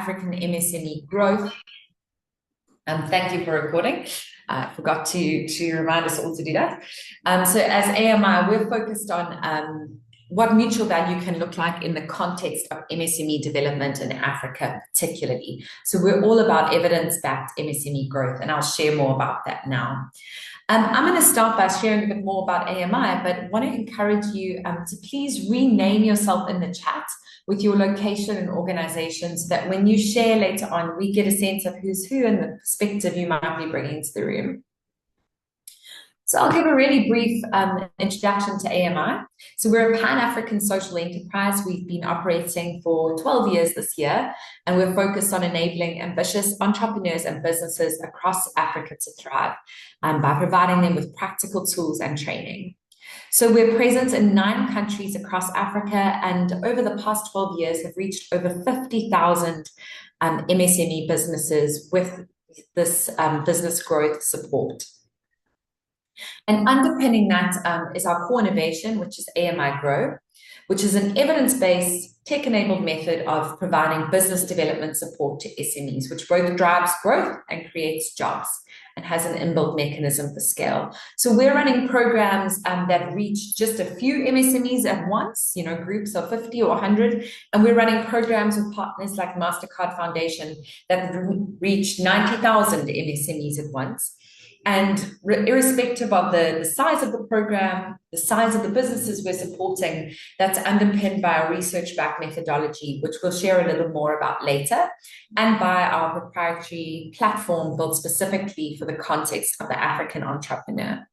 African MSME growth. Thank you for recording. I forgot to remind us all to do that. So as AMI, we're focused on what mutual value can look like in the context of MSME development in Africa, particularly. So we're all about evidence-backed MSME growth, and I'll share more about that now. I'm going to start by sharing a bit more about AMI, but want to encourage you to please rename yourself in the chat with your location and organization so that when you share later on, we get a sense of who's who and the perspective you might be bringing to the room. So I'll give a really brief introduction to AMI. So we're a Pan-African social enterprise. We've been operating for 12 years this year, and we're focused on enabling ambitious entrepreneurs and businesses across Africa to thrive by providing them with practical tools and training. So we're present in 9 countries across Africa, and over the past 12 years have reached over 50,000 MSME businesses with this business growth support. And underpinning that is our core innovation, which is AMI Grow, which is an evidence-based, tech-enabled method of providing business development support to SMEs, which both drives growth and creates jobs and has an inbuilt mechanism for scale. So we're running programs that reach just a few MSMEs at once, groups of 50 or 100, and we're running programs with partners like MasterCard Foundation that reach 90,000 MSMEs at once. And irrespective of the size of the program, the size of the businesses we're supporting, that's underpinned by our research-backed methodology, which we'll share a little more about later, and by our proprietary platform built specifically for the context of the African entrepreneur.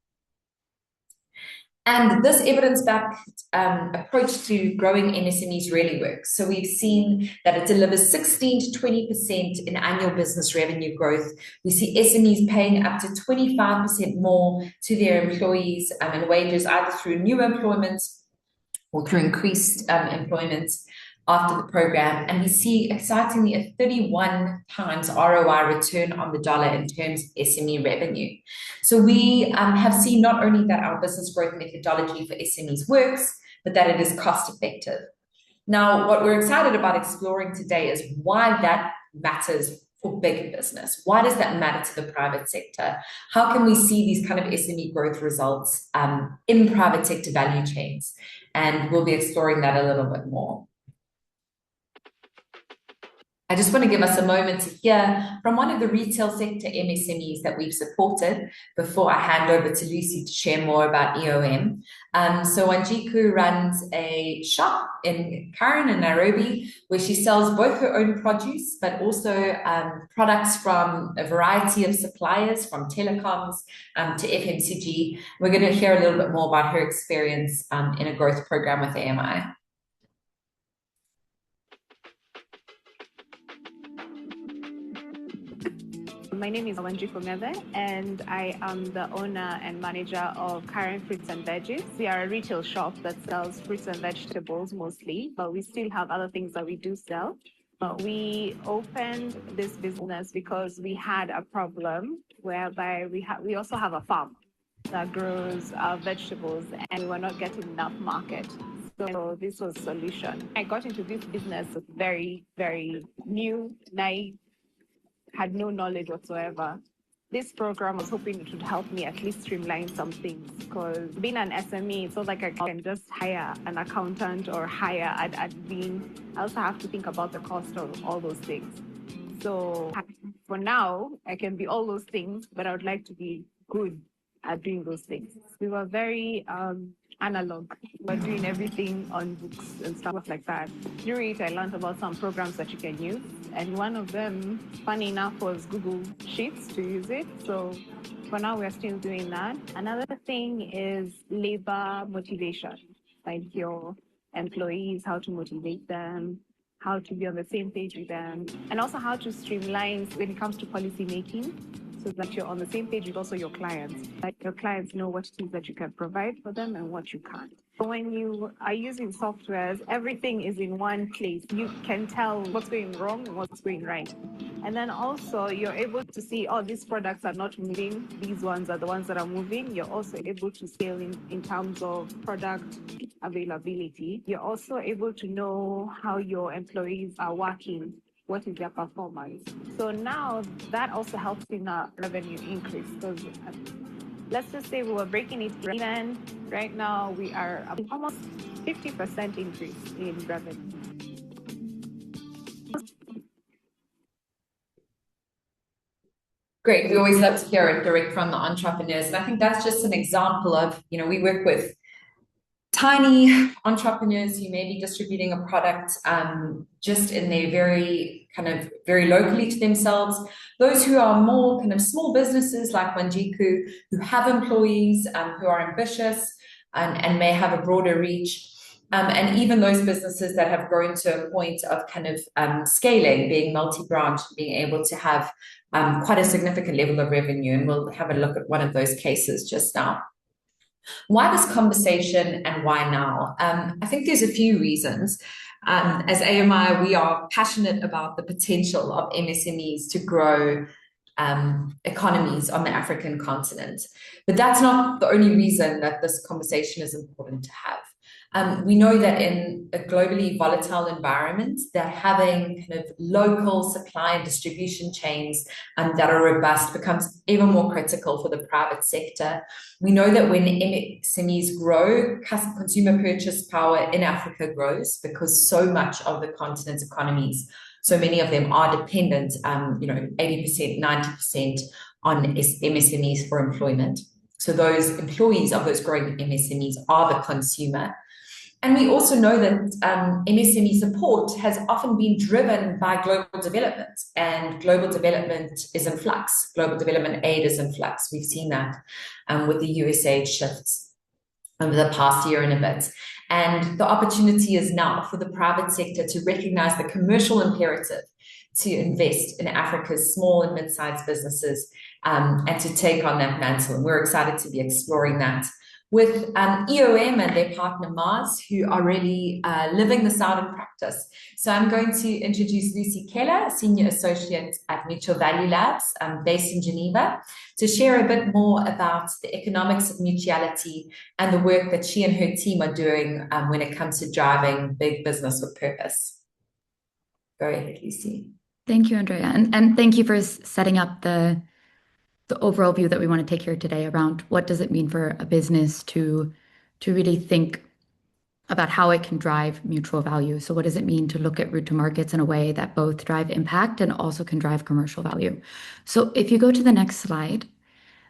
And this evidence-backed approach to growing MSMEs really works. So we've seen that it delivers 16 to 20% in annual business revenue growth. We see SMEs paying up to 25% more to their employees in wages, either through new employment or through increased employment after the program. And we see, excitingly, a 31 times ROI return on the dollar in terms of SME revenue. So we have seen not only that our business growth methodology for SMEs works, but that it is cost effective. Now, what we're excited about exploring today is why that matters for big business. Why does that matter to the private sector? How can we see these kind of SME growth results in private sector value chains? And we'll be exploring that a little bit more. I just want to give us a moment to hear from one of the retail sector MSMEs that we've supported before I hand over to Lucy to share more about EOM. So Wanjiku runs a shop in Karen in Nairobi where she sells both her own produce but also products from a variety of suppliers, from telecoms to FMCG. We're going to hear a little bit more about her experience in a growth program with AMI. My name is Wanjiku Ngebe, and I am the owner and manager of Karen Fruits and Veggies. We are a retail shop that sells fruits and vegetables mostly, but we still have other things that we do sell. We opened this business because we had a problem whereby we also have a farm that grows vegetables, and we were not getting enough market. So this was a solution. I got into this business very, very new, naive, had no knowledge whatsoever. This program was hoping it would help me at least streamline some things, because being an SME, it's not like I can just hire an accountant or hire an admin. I also have to think about the cost of all those things. So for now, I can be all those things, but I would like to be good at doing those things. We were very analog. We were doing everything on books and stuff like that. During it, I learned about some programs that you can use. And one of them, funny enough, was Google Sheets to use it. So for now, we're still doing that. Another thing is labor motivation, like your employees, how to motivate them, how to be on the same page with them, and also how to streamline when it comes to policy making, so that you're on the same page with also your clients. Like your clients know what it is that you can provide for them and what you can't. When you are using softwares, everything is in one place. You can tell what's going wrong and what's going right. And then also you're able to see, oh, these products are not moving. These ones are the ones that are moving. You're also able to scale in terms of product availability. You're also able to know how your employees are working what is their performance. So now that also helps in our revenue increase, because let's just say we were breaking it even. Right now we are almost 50% increase in revenue. Great. We always love to hear it direct from the entrepreneurs. And I think that's just an example of, we work with tiny entrepreneurs who may be distributing a product just in their very locally to themselves. Those who are more kind of small businesses like Wanjiku, who have employees, who are ambitious and may have a broader reach. And even those businesses that have grown to a point of scaling, being multi-branch, being able to have quite a significant level of revenue. And we'll have a look at one of those cases just now. Why this conversation and why now? I think there's a few reasons. As AMI, we are passionate about the potential of MSMEs to grow economies on the African continent. But that's not the only reason that this conversation is important to have. We know that in a globally volatile environment, that having kind of local supply and distribution chains that are robust becomes even more critical for the private sector. We know that when MSMEs grow, consumer purchase power in Africa grows because so much of the continent's economies, so many of them are dependent, 80%, 90% on MSMEs for employment. So those employees of those growing MSMEs are the consumer. And we also know that MSME support has often been driven by global development, and global development is in flux. Global development aid is in flux. We've seen that with the USAID shifts over the past year and a bit. And the opportunity is now for the private sector to recognize the commercial imperative to invest in Africa's small and mid-sized businesses and to take on that mantle. And we're excited to be exploring that with EOM and their partner Mars, who are really living this out in practice. So I'm going to introduce Lucy Keller, Senior Associate at Mutuality Labs, based in Geneva, to share a bit more about the economics of mutuality and the work that she and her team are doing when it comes to driving big business with purpose. Go ahead, Lucy. Thank you, Andrea. And thank you for setting up the overall view that we want to take here today around what does it mean for a business to really think about how it can drive mutual value. So what does it mean to look at route to markets in a way that both drive impact and also can drive commercial value? So if you go to the next slide,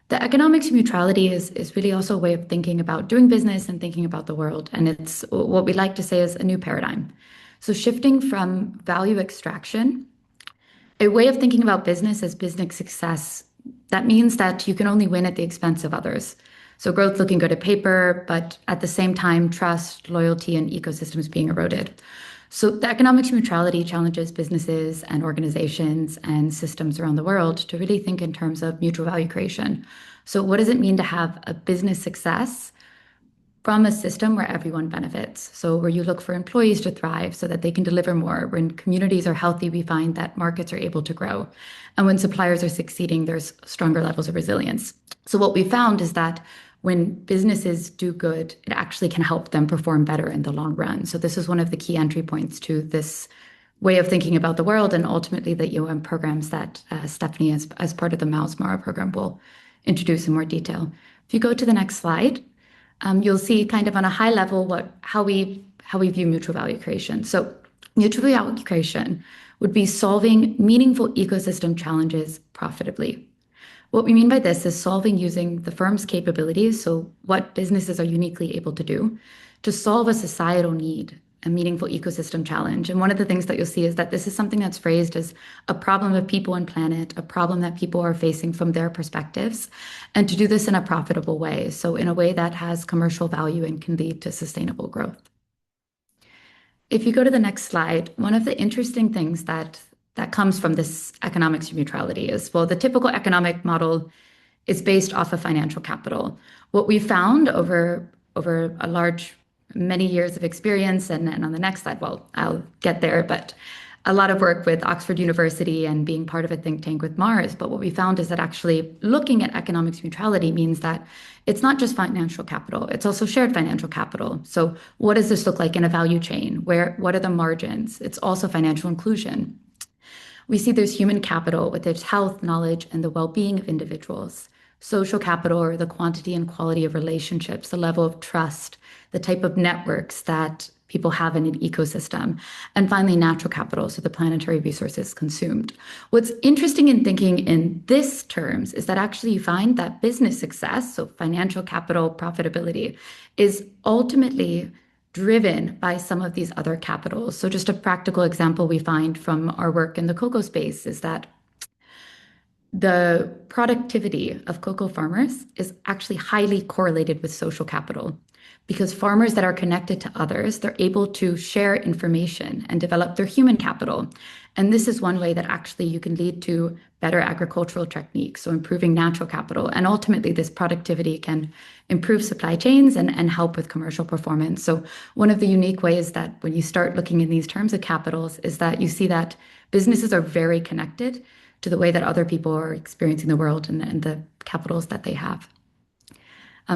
the economics of mutuality is really also a way of thinking about doing business and thinking about the world. And it's what we like to say is a new paradigm. So shifting from value extraction, a way of thinking about business as business success, that means that you can only win at the expense of others. So growth looking good at paper, but at the same time, trust, loyalty, and ecosystems being eroded. So the economics of mutuality challenges businesses and organizations and systems around the world to really think in terms of mutual value creation. So what does it mean to have a business success from a system where everyone benefits? So where you look for employees to thrive so that they can deliver more. When communities are healthy, we find that markets are able to grow. And when suppliers are succeeding, there's stronger levels of resilience. So what we found is that when businesses do good, it actually can help them perform better in the long run. So this is one of the key entry points to this way of thinking about the world, and ultimately the EOM programs that Stephanie, as part of the MARA program, will introduce in more detail. If you go to the next slide, you'll see kind of on a high level how we view mutual value creation. So mutual value creation would be solving meaningful ecosystem challenges profitably. What we mean by this is solving using the firm's capabilities, so what businesses are uniquely able to do, to solve a societal need, a meaningful ecosystem challenge. And one of the things that you'll see is that this is something that's phrased as a problem of people and planet, a problem that people are facing from their perspectives, and to do this in a profitable way. So in a way that has commercial value and can lead to sustainable growth. If you go to the next slide, one of the interesting things that comes from this economics of mutuality is, well, the typical economic model is based off of financial capital. What we found over many years of experience, and on the next slide, well, I'll get there, but a lot of work with Oxford University and being part of a think tank with Mars. But what we found is that actually looking at economics mutuality means that it's not just financial capital, it's also shared financial capital. So what does this look like in a value chain? What are the margins? It's also financial inclusion. We see there's human capital with its health, knowledge, and the well-being of individuals. Social capital, or the quantity and quality of relationships, the level of trust, the type of networks that people have in an ecosystem. And finally, natural capital, so the planetary resources consumed. What's interesting in thinking in this terms is that actually you find that business success, so financial capital, profitability, is ultimately driven by some of these other capitals. So just a practical example we find from our work in the cocoa space is that the productivity of cocoa farmers is actually highly correlated with social capital because farmers that are connected to others, they're able to share information and develop their human capital. And this is one way that actually you can lead to better agricultural techniques, so improving natural capital. And ultimately, this productivity can improve supply chains and help with commercial performance. So one of the unique ways that when you start looking in these terms of capitals is that you see that businesses are very connected to the way that other people are experiencing the world and the capitals that they have.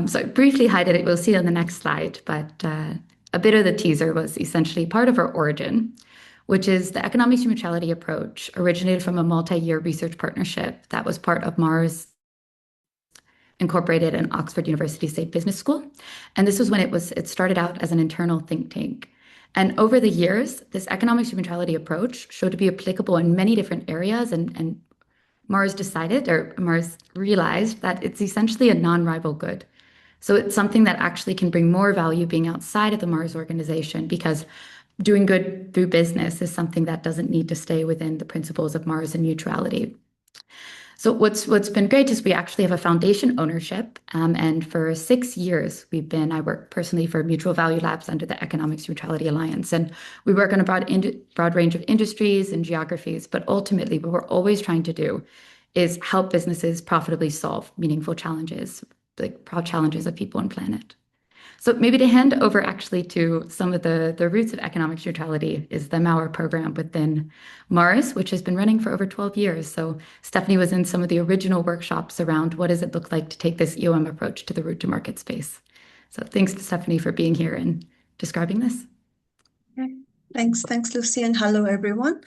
So I briefly highlighted it, we'll see on the next slide, but a bit of the teaser was essentially part of our origin, which is the economics mutuality approach originated from a multi-year research partnership that was part of Mars Incorporated and Oxford University State Business School. And this was when it started out as an internal think tank. And over the years, this economics mutuality approach showed to be applicable in many different areas, and Mars realized that it's essentially a non-rival good. So it's something that actually can bring more value being outside of the Mars organization because doing good through business is something that doesn't need to stay within the principles of Mars and mutuality. So what's been great is we actually have a foundation ownership, and for 6 years I work personally for Mutual Value Labs under the Economics Mutuality Alliance, and we work on a broad range of industries and geographies. But ultimately, what we're always trying to do is help businesses profitably solve meaningful challenges, like broad challenges of people and planet. So maybe to hand over actually to some of the roots of economic neutrality is the Mauer program within Mars, which has been running for over 12 years. So Stephanie was in some of the original workshops around what does it look like to take this EOM approach to the route to market space. So thanks to Stephanie for being here and describing this. Okay. Thanks, Lucy, and hello everyone.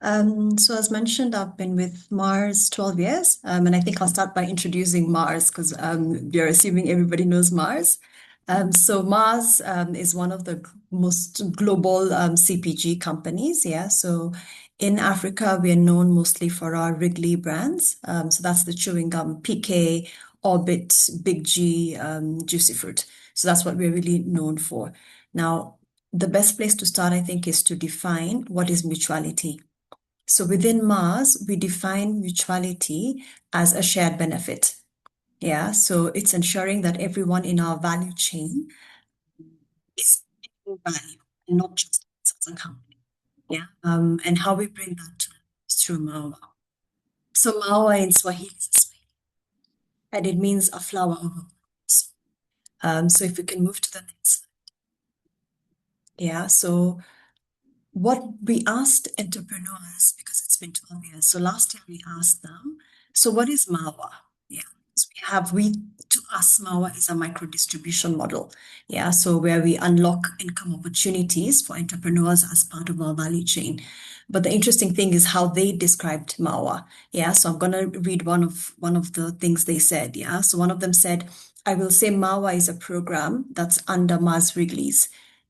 So as mentioned, I've been with Mars 12 years, and I think I'll start by introducing Mars because we are assuming everybody knows Mars. So Mars is one of the most global CPG companies. Yeah. So in Africa, we are known mostly for our Wrigley brands. So that's the chewing gum, PK, Orbit, Big G, Juicy Fruit. So that's what we're really known for. Now, the best place to start, I think, is to define what is mutuality. So within Mars, we define mutuality as a shared benefit. Yeah, so it's ensuring that everyone in our value chain is getting value and not just a company. Yeah, and how we bring that to is through Maua. So Maua in Swahili is a smile, and it means a flower over. So if we can move to the next slide. Yeah, so what we asked entrepreneurs, because it's been 12 years, so last year we asked them, so what is Maua? Yeah, so to us, Maua is a micro distribution model. Yeah, so where we unlock income opportunities for entrepreneurs as part of our value chain. But the interesting thing is how they described Maua. Yeah, so I'm going to read one of the things they said. Yeah, so one of them said, I will say Maua is a program that's under Mars Wrigley's.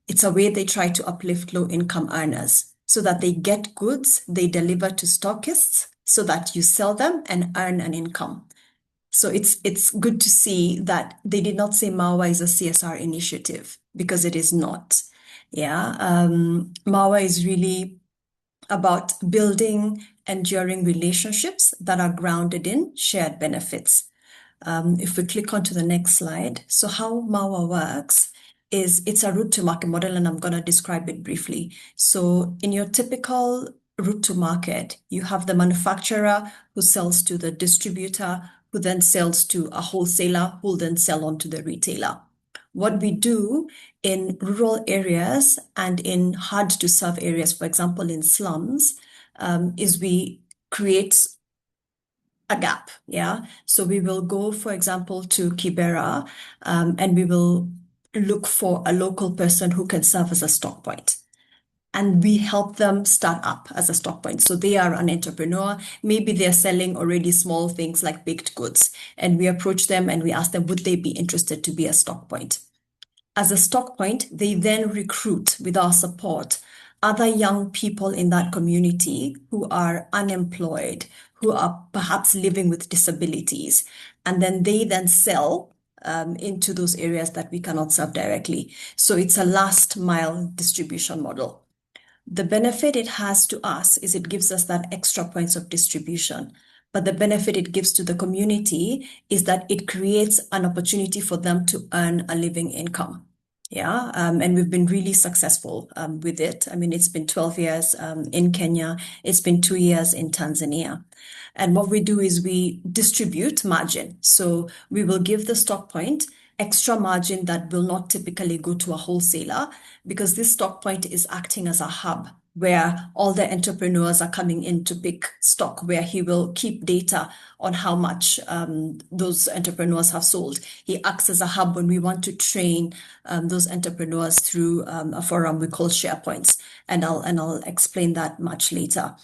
It's a way they try to uplift low-income earners so that they get goods they deliver to stockists so that you sell them and earn an income. So it's good to see that they did not say Maua is a CSR initiative because it is not. Yeah, Maua is really about building enduring relationships that are grounded in shared benefits. If we click onto the next slide, so how Maua works is it's a route to market model, and I'm going to describe it briefly. So in your typical route to market, you have the manufacturer who sells to the distributor, who then sells to a wholesaler, who will then sell on to the retailer. What we do in rural areas and in hard to serve areas, for example, in slums, is we create a gap. Yeah. So we will go, for example, to Kibera, and we will look for a local person who can serve as a stock point. and we help them start up as a stock point. So they are an entrepreneur. Maybe they're selling already small things like baked goods, and we approach them and we ask them, would they be interested to be a stock point? As a stock point, they then recruit with our support other young people in that community who are unemployed, who are perhaps living with disabilities, and then they then sell into those areas that we cannot serve directly. So it's a last mile distribution model. The benefit it has to us is it gives us that extra points of distribution. But the benefit it gives to the community is that it creates an opportunity for them to earn a living income. Yeah, and we've been really successful with it. I mean, it's been 12 years in Kenya. It's been 2 years in Tanzania. And what we do is we distribute margin. So we will give the stock point extra margin that will not typically go to a wholesaler, because this stock point is acting as a hub where all the entrepreneurs are coming in to pick stock, where he will keep data on how much those entrepreneurs have sold. He acts as a hub when we want to train those entrepreneurs through a forum we call SharePoints, and I'll explain that much later.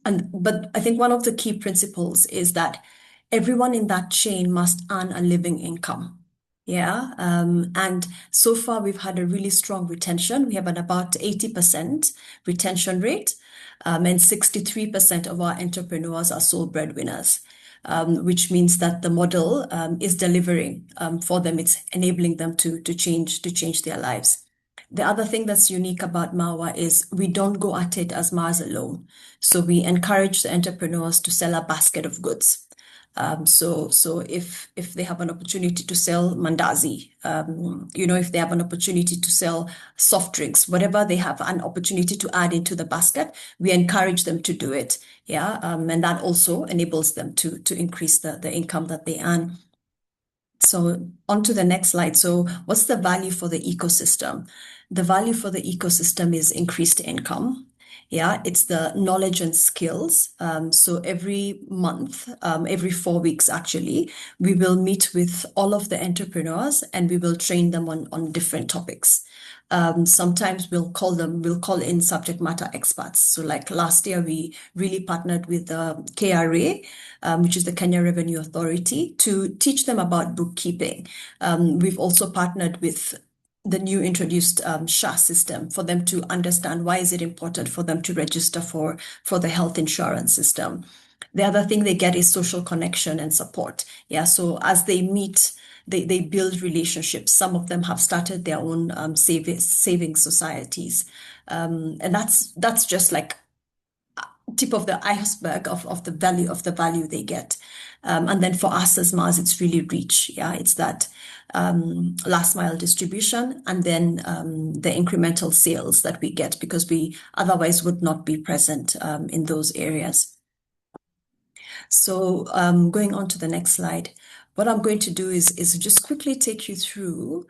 But I think one of the key principles is that everyone in that chain must earn a living income. Yeah, and so far we've had a really strong retention. We have an about 80% retention rate, and 63% of our entrepreneurs are sole breadwinners, which means that the model is delivering for them. It's enabling them to change their lives. The other thing that's unique about Mawa is we don't go at it as Mars alone. So we encourage the entrepreneurs to sell a basket of goods. So if they have an opportunity to sell mandazi, if they have an opportunity to sell soft drinks, whatever they have an opportunity to add into the basket, we encourage them to do it. Yeah, and that also enables them to increase the income that they earn. So on to the next slide. So what's the value for the ecosystem? The value for the ecosystem is increased income. Yeah, it's the knowledge and skills. So every month, every 4 weeks, actually, we will meet with all of the entrepreneurs and we will train them on different topics. Sometimes we'll call in subject matter experts. So like last year, we really partnered with the KRA, which is the Kenya Revenue Authority, to teach them about bookkeeping. We've also partnered with the new introduced SHA system for them to understand why is it important for them to register for the health insurance system. The other thing they get is social connection and support. Yeah, so as they meet, they build relationships. Some of them have started their own saving societies, and that's just like tip of the iceberg of the value they get. And then for us as Mars, it's really reach. Yeah, it's that last mile distribution, and then the incremental sales that we get because we otherwise would not be present in those areas. So going on to the next slide, what I'm going to do is just quickly take you through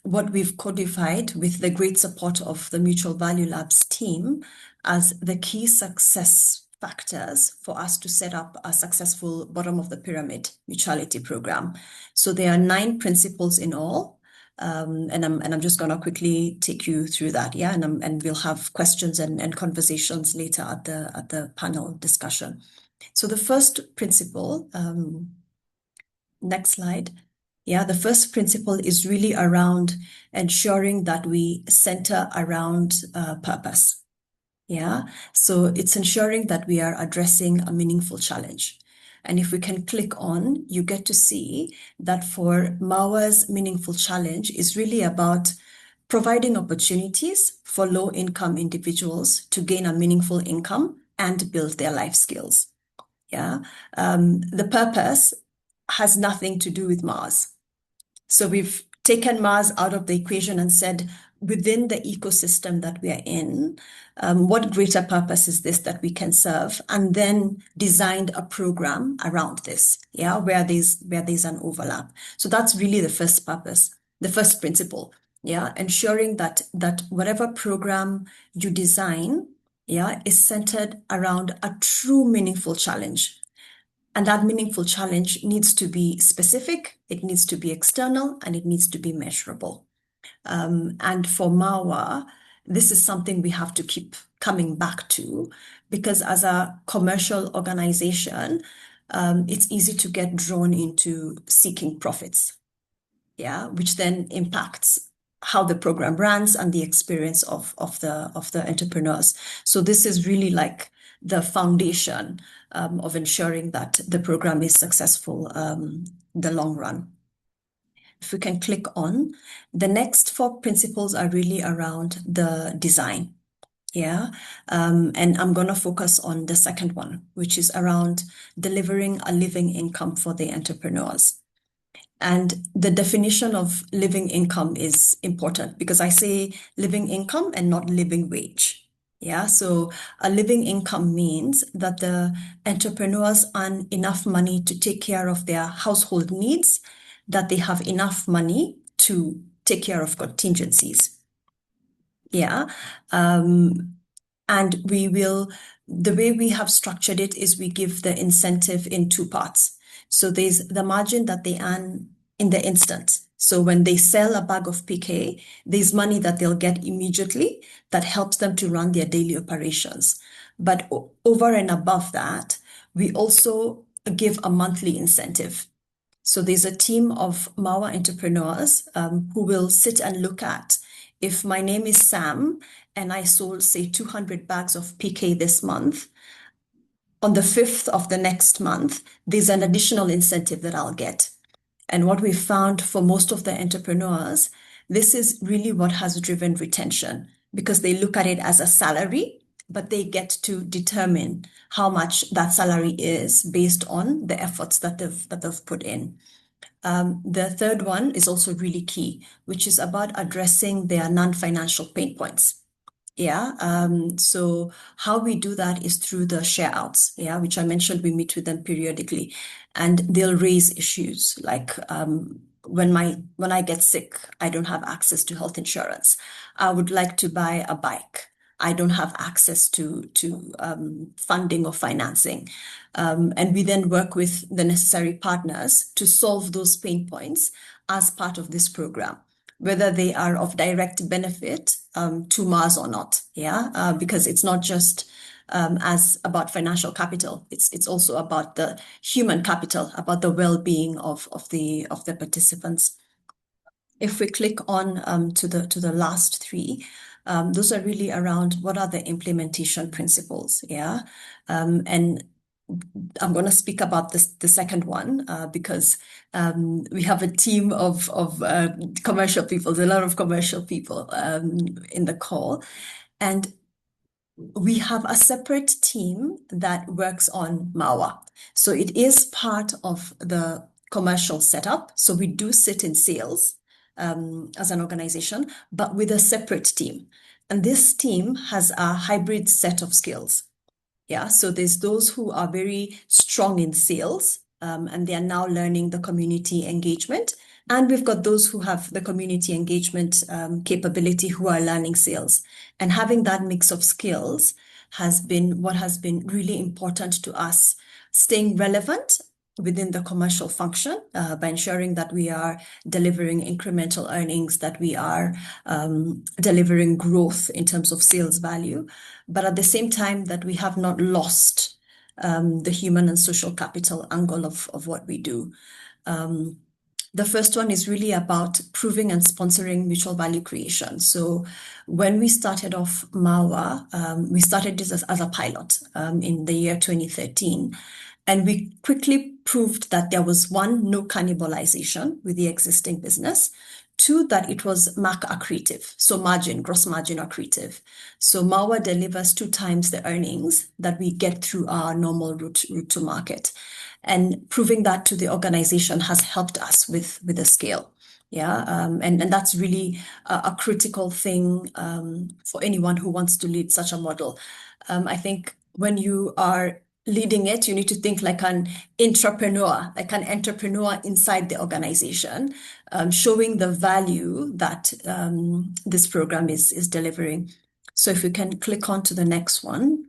what we've codified with the great support of the Mutual Value Labs team as the key success factors for us to set up a successful bottom of the pyramid mutuality program. So there are 9 principles in all. And I'm just going to quickly take you through that, yeah, and we'll have questions and conversations later at the panel discussion. So the first principle, next slide. Yeah, the first principle is really around ensuring that we center around purpose. Yeah, so it's ensuring that we are addressing a meaningful challenge. And if we can click on, you get to see that for Mawa's meaningful challenge is really about providing opportunities for low-income individuals to gain a meaningful income and build their life skills. Yeah, the purpose has nothing to do with Mars. So we've taken Mars out of the equation and said, within the ecosystem that we are in, what greater purpose is this that we can serve? And then designed a program around this, yeah, where there's an overlap. So that's really the first purpose, the first principle, yeah, ensuring that whatever program you design, yeah, is centered around a true meaningful challenge. And that meaningful challenge needs to be specific, it needs to be external, and it needs to be measurable. And for Mawa, this is something we have to keep coming back to, because as a commercial organization, it's easy to get drawn into seeking profits, yeah, which then impacts how the program runs and the experience of the entrepreneurs. So this is really like the foundation of ensuring that the program is successful in the long run. If we can click on, the next 4 principles are really around the design. Yeah, and I'm going to focus on the second one, which is around delivering a living income for the entrepreneurs. And the definition of living income is important, because I say living income and not living wage. Yeah, so a living income means that the entrepreneurs earn enough money to take care of their household needs, that they have enough money to take care of contingencies. Yeah. And the way we have structured it is we give the incentive in 2 parts. So there's the margin that they earn in the instant. So when they sell a bag of PK, there's money that they'll get immediately that helps them to run their daily operations. But over and above that, we also give a monthly incentive. So there's a team of MAWA entrepreneurs who will sit and look at, if my name is Sam and I sold, say, 200 bags of PK this month, on the 5th of the next month, there's an additional incentive that I'll get. And what we found for most of the entrepreneurs, this is really what has driven retention, because they look at it as a salary, but they get to determine how much that salary is based on the efforts that they've put in. The third one is also really key, which is about addressing their non-financial pain points. Yeah. So how we do that is through the share outs, yeah, which I mentioned. We meet with them periodically, and they'll raise issues like when I get sick, I don't have access to health insurance. I would like to buy a bike. I don't have access to funding or financing. And we then work with the necessary partners to solve those pain points as part of this program, whether they are of direct benefit to Mars or not. Yeah, because it's not just as about financial capital. It's also about the human capital, about the well-being of the participants. If we click on to the last 3, those are really around what are the implementation principles. Yeah, and I'm going to speak about the second one because we have a team of commercial people. There's a lot of commercial people in the call, and we have a separate team that works on MAWA. So it is part of the commercial setup. So we do sit in sales as an organization, but with a separate team. And this team has a hybrid set of skills. Yeah, so there's those who are very strong in sales, and they are now learning the community engagement. And we've got those who have the community engagement capability who are learning sales. And having that mix of skills has been what has been really important to us, staying relevant within the commercial function by ensuring that we are delivering incremental earnings, that we are delivering growth in terms of sales value, but at the same time that we have not lost the human and social capital angle of what we do. The first one is really about proving and sponsoring mutual value creation. So when we started off MAWA, we started this as a pilot in the year 2013. And we quickly proved that there was 1, no cannibalization with the existing business. 2, that it was MAC accretive, so gross margin accretive. So MAWA delivers 2 times the earnings that we get through our normal route to market. And proving that to the organization has helped us with the scale. Yeah, and that's really a critical thing for anyone who wants to lead such a model. I think when you are leading it, you need to think like an entrepreneur inside the organization, showing the value that this program is delivering. So if we can click on to the next one,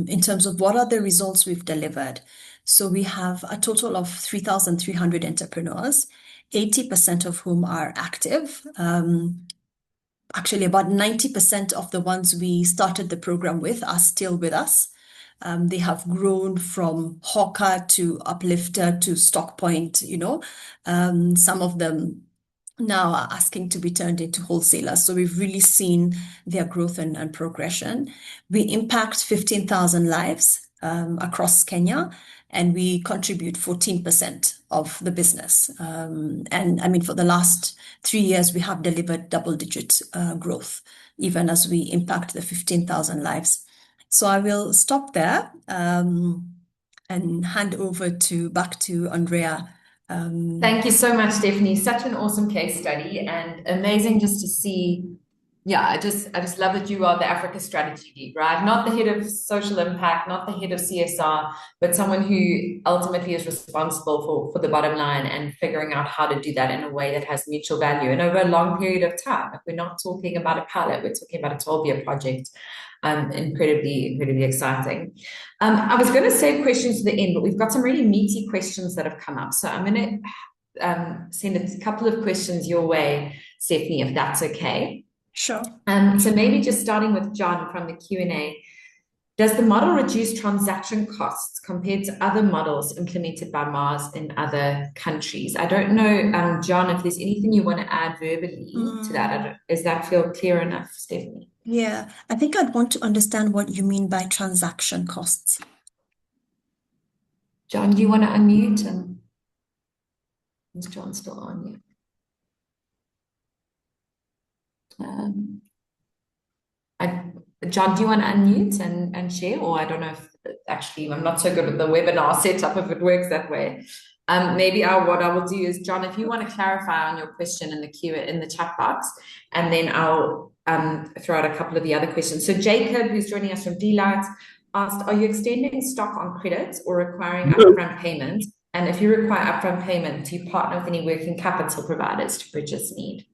in terms of what are the results we've delivered. So we have a total of 3,300 entrepreneurs, 80% of whom are active. actually about 90% of the ones we started the program with are still with us. They have grown from hawker to uplifter to stock point, some of them now are asking to be turned into wholesalers. So we've really seen their growth and progression. We impact 15,000 lives across Kenya, and we contribute 14% of the business. And I mean, for the last 3 years, we have delivered double-digit growth, even as we impact the 15,000 lives. So I will stop there and hand over back to Andrea. Thank you so much, Stephanie. Such an awesome case study and amazing just to see. Yeah, I just love that you are the Africa strategy lead, right? Not the head of social impact, not the head of CSR, but someone who ultimately is responsible for the bottom line and figuring out how to do that in a way that has mutual value and over a long period of time. Like, we're not talking about a pilot, we're talking about a 12-year project. Incredibly exciting. I was going to save questions to the end, but we've got some really meaty questions that have come up. So I'm going to send a couple of questions your way, Stephanie, if that's okay. Sure. So maybe just starting with John from the Q&A. Does the model reduce transaction costs compared to other models implemented by Mars in other countries? I don't know, John, if there's anything you want to add verbally to that. Does that feel clear enough, Stephanie? Yeah, I think I'd want to understand what you mean by transaction costs. John, do you want to unmute? Is John still on you? John, do you want to unmute and share? Or I don't know if actually I'm not so good at the webinar setup if it works that way. Maybe what I will do is, John, if you want to clarify on your question in the chat box, and then I'll throw out a couple of the other questions. So Jacob, who's joining us from Delight, asked, are you extending stock on credit or requiring upfront payment? And if you require upfront payment, do you partner with any working capital providers to bridge this need?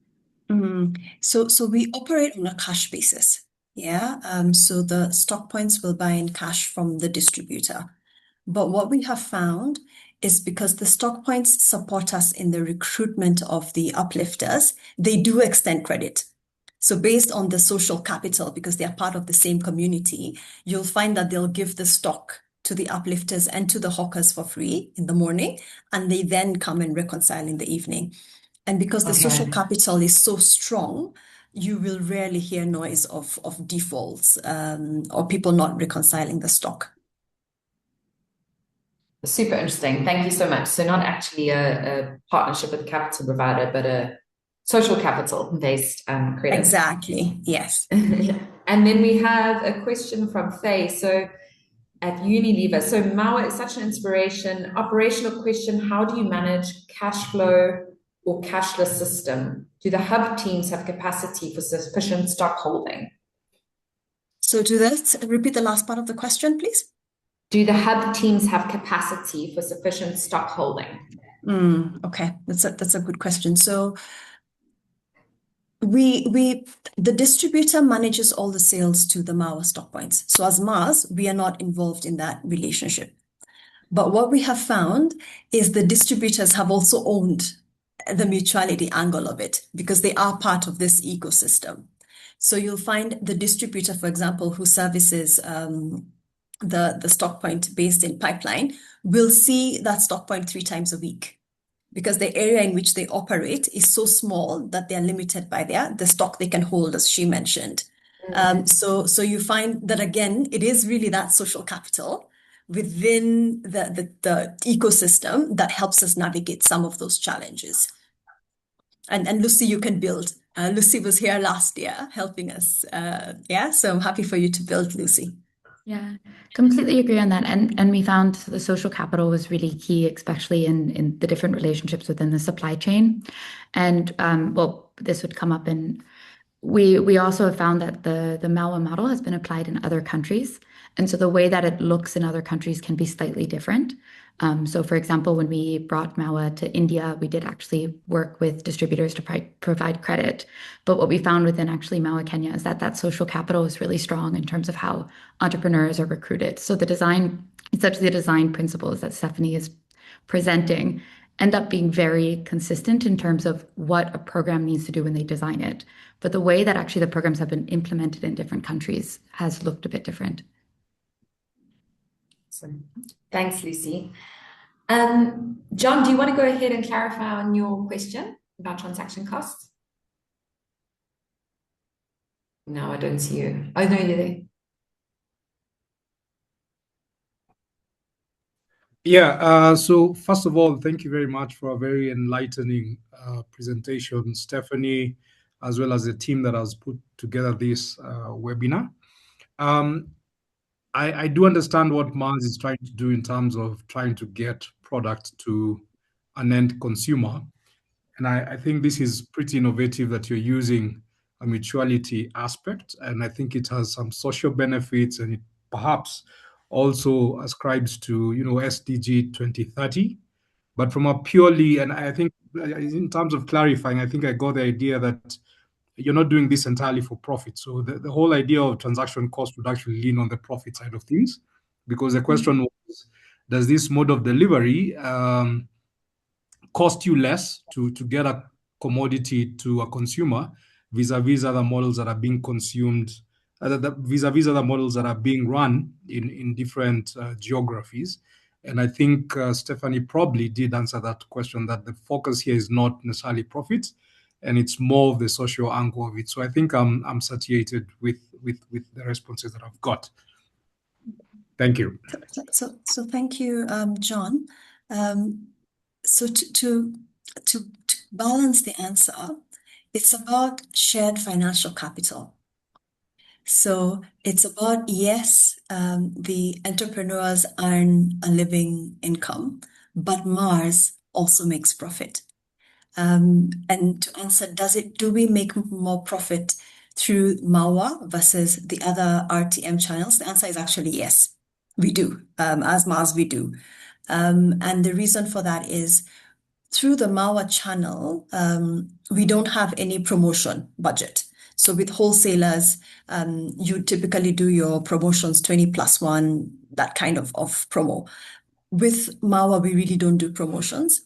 So we operate on a cash basis. Yeah. So the stock points will buy in cash from the distributor. But what we have found is, because the stock points support us in the recruitment of the uplifters, they do extend credit. So based on the social capital, because they are part of the same community, you'll find that they'll give the stock to the uplifters and to the hawkers for free in the morning, and they then come and reconcile in the evening. And because the social capital is so strong, you will rarely hear noise of defaults or people not reconciling the stock. Super interesting. Thank you so much. So not actually a partnership with a capital provider, but a social capital based credit. Exactly. Yes. And then we have a question from Faye. So at Unilever, so Mawa is such an inspiration. Operational question: how do you manage cash flow or cashless system? Do the hub teams have capacity for sufficient stock holding? So repeat the last part of the question, please. Do the hub teams have capacity for sufficient stock holding? Okay, that's a good question. So the distributor manages all the sales to the Mawa stock points. So as Mars, we are not involved in that relationship. But what we have found is the distributors have also owned the mutuality angle of it, because they are part of this ecosystem. So you'll find the distributor, for example, who services the stock point based in Pipeline, will see that stock point 3 times a week, because the area in which they operate is so small that they're limited by the stock they can hold, as she mentioned. So you find that, again, it is really that social capital within the ecosystem that helps us navigate some of those challenges. And Lucy, you can build. Lucy was here last year helping us. So I'm happy for you to build, Lucy. Yeah, completely agree on that. And we found the social capital was really key, especially in the different relationships within the supply chain. And this would come up in, we also have found that the Malwa model has been applied in other countries. And so the way that it looks in other countries can be slightly different. So for example, when we brought Malwa to India, we did actually work with distributors to provide credit. But what we found within actually Malwa Kenya is that social capital is really strong in terms of how entrepreneurs are recruited. So the design principles that Stephanie is presenting end up being very consistent in terms of what a program needs to do when they design it. But the way that actually the programs have been implemented in different countries has looked a bit different. Awesome. Thanks, Lucy. John, do you want to go ahead and clarify on your question about transaction costs? No, I don't see you. Oh, no, you're there. Yeah, so first of all, thank you very much for a very enlightening presentation, Stephanie, as well as the team that has put together this webinar. I do understand what Mars is trying to do in terms of trying to get product to an end consumer. And I think this is pretty innovative that you're using a mutuality aspect. And I think it has some social benefits, and it perhaps also ascribes to, SDG 2030. But from a purely, and I think in terms of clarifying, I think I got the idea that you're not doing this entirely for profit. So the whole idea of transaction cost would actually lean on the profit side of things, because the question was, does this mode of delivery cost you less to get a commodity to a consumer vis-a-vis other models that are being consumed, vis-a-vis other models that are being run in different geographies? And I think Stephanie probably did answer that question, that the focus here is not necessarily profit, and it's more of the social angle of it. So I think I'm satiated with the responses that I've got. Thank you. So thank you, John. So to balance the answer, it's about shared financial capital. So it's about, yes, the entrepreneurs earn a living income, but Mars also makes profit. And to answer, do we make more profit through MAWA versus the other RTM channels? The answer is actually yes, we do. As Mars, we do. And the reason for that is, through the MAWA channel, we don't have any promotion budget. So with wholesalers, you typically do your promotions 20+1, that kind of promo. With MAWA, we really don't do promotions.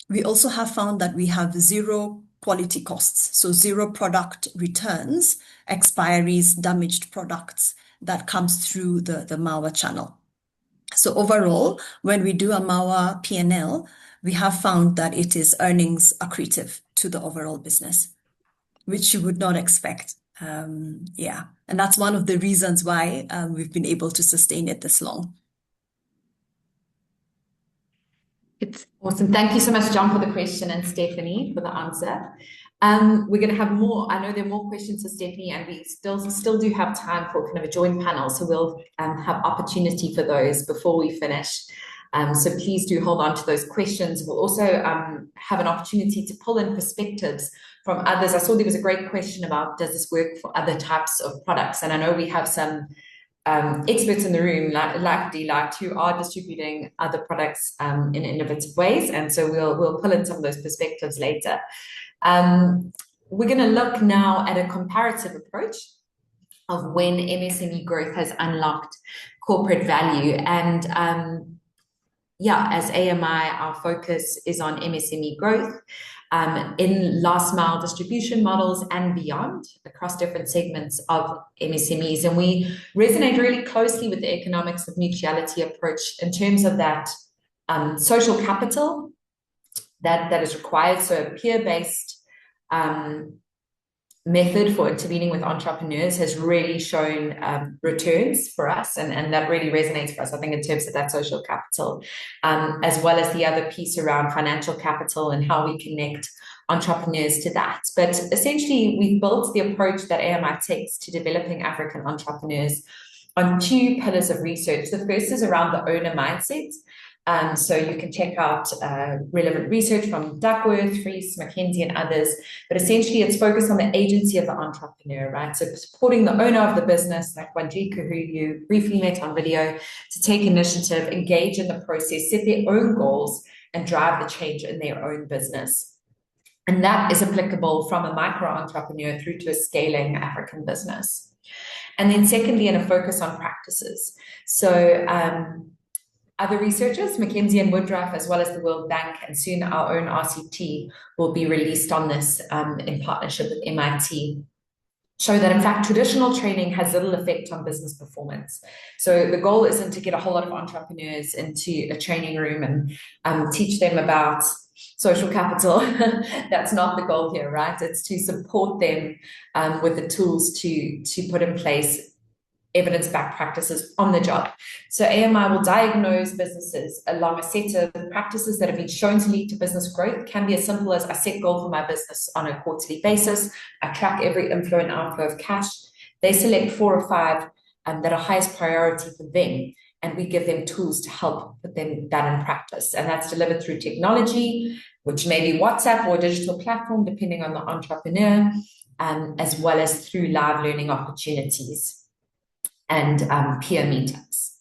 We also have found that we have zero quality costs, so zero product returns, expiries, damaged products that comes through the MAWA channel. So overall, when we do a MAWA P&L, we have found that it is earnings accretive to the overall business, which you would not expect. Yeah, and that's one of the reasons why we've been able to sustain it this long. It's awesome. Thank you so much, John, for the question, and Stephanie for the answer. We're going to have more. I know there are more questions for Stephanie, and we still do have time for kind of a joint panel. So we'll have opportunity for those before we finish. So please do hold on to those questions. We'll also have an opportunity to pull in perspectives from others. I saw there was a great question about, does this work for other types of products? And I know we have some experts in the room, like Delight, who are distributing other products in innovative ways. And so we'll pull in some of those perspectives later. We're going to look now at a comparative approach of when MSME growth has unlocked corporate value. And yeah, as AMI, our focus is on MSME growth in last mile distribution models and beyond across different segments of MSMEs. And we resonate really closely with the economics of mutuality approach in terms of that social capital that is required. So a peer-based method for intervening with entrepreneurs has really shown returns for us, and that really resonates for us, I think, in terms of that social capital, as well as the other piece around financial capital and how we connect entrepreneurs to that. But essentially, we've built the approach that AMI takes to developing African entrepreneurs on two pillars of research. The first is around the owner mindset. So you can check out relevant research from Duckworth, Fries, McKinsey, and others. But essentially, it's focused on the agency of the entrepreneur, right? So supporting the owner of the business, like Wanjiku, who you briefly met on video, to take initiative, engage in the process, set their own goals, and drive the change in their own business. And that is applicable from a micro entrepreneur through to a scaling African business. And then secondly, in a focus on practices. So other researchers, McKinsey and Woodruff, as well as the World Bank, and soon our own RCT will be released on this in partnership with MIT, show that in fact traditional training has little effect on business performance. So the goal isn't to get a whole lot of entrepreneurs into a training room and teach them about social capital. That's not the goal here, right? It's to support them with the tools to put in place evidence-backed practices on the job. So AMI will diagnose businesses along a set of practices that have been shown to lead to business growth. Can be as simple as I set goal for my business on a quarterly basis. I track every inflow and outflow of cash. They select 4 or 5 that are highest priority for them, and we give them tools to help put that in practice. And that's delivered through technology, which may be WhatsApp or a digital platform, depending on the entrepreneur, as well as through live learning opportunities and peer meetups.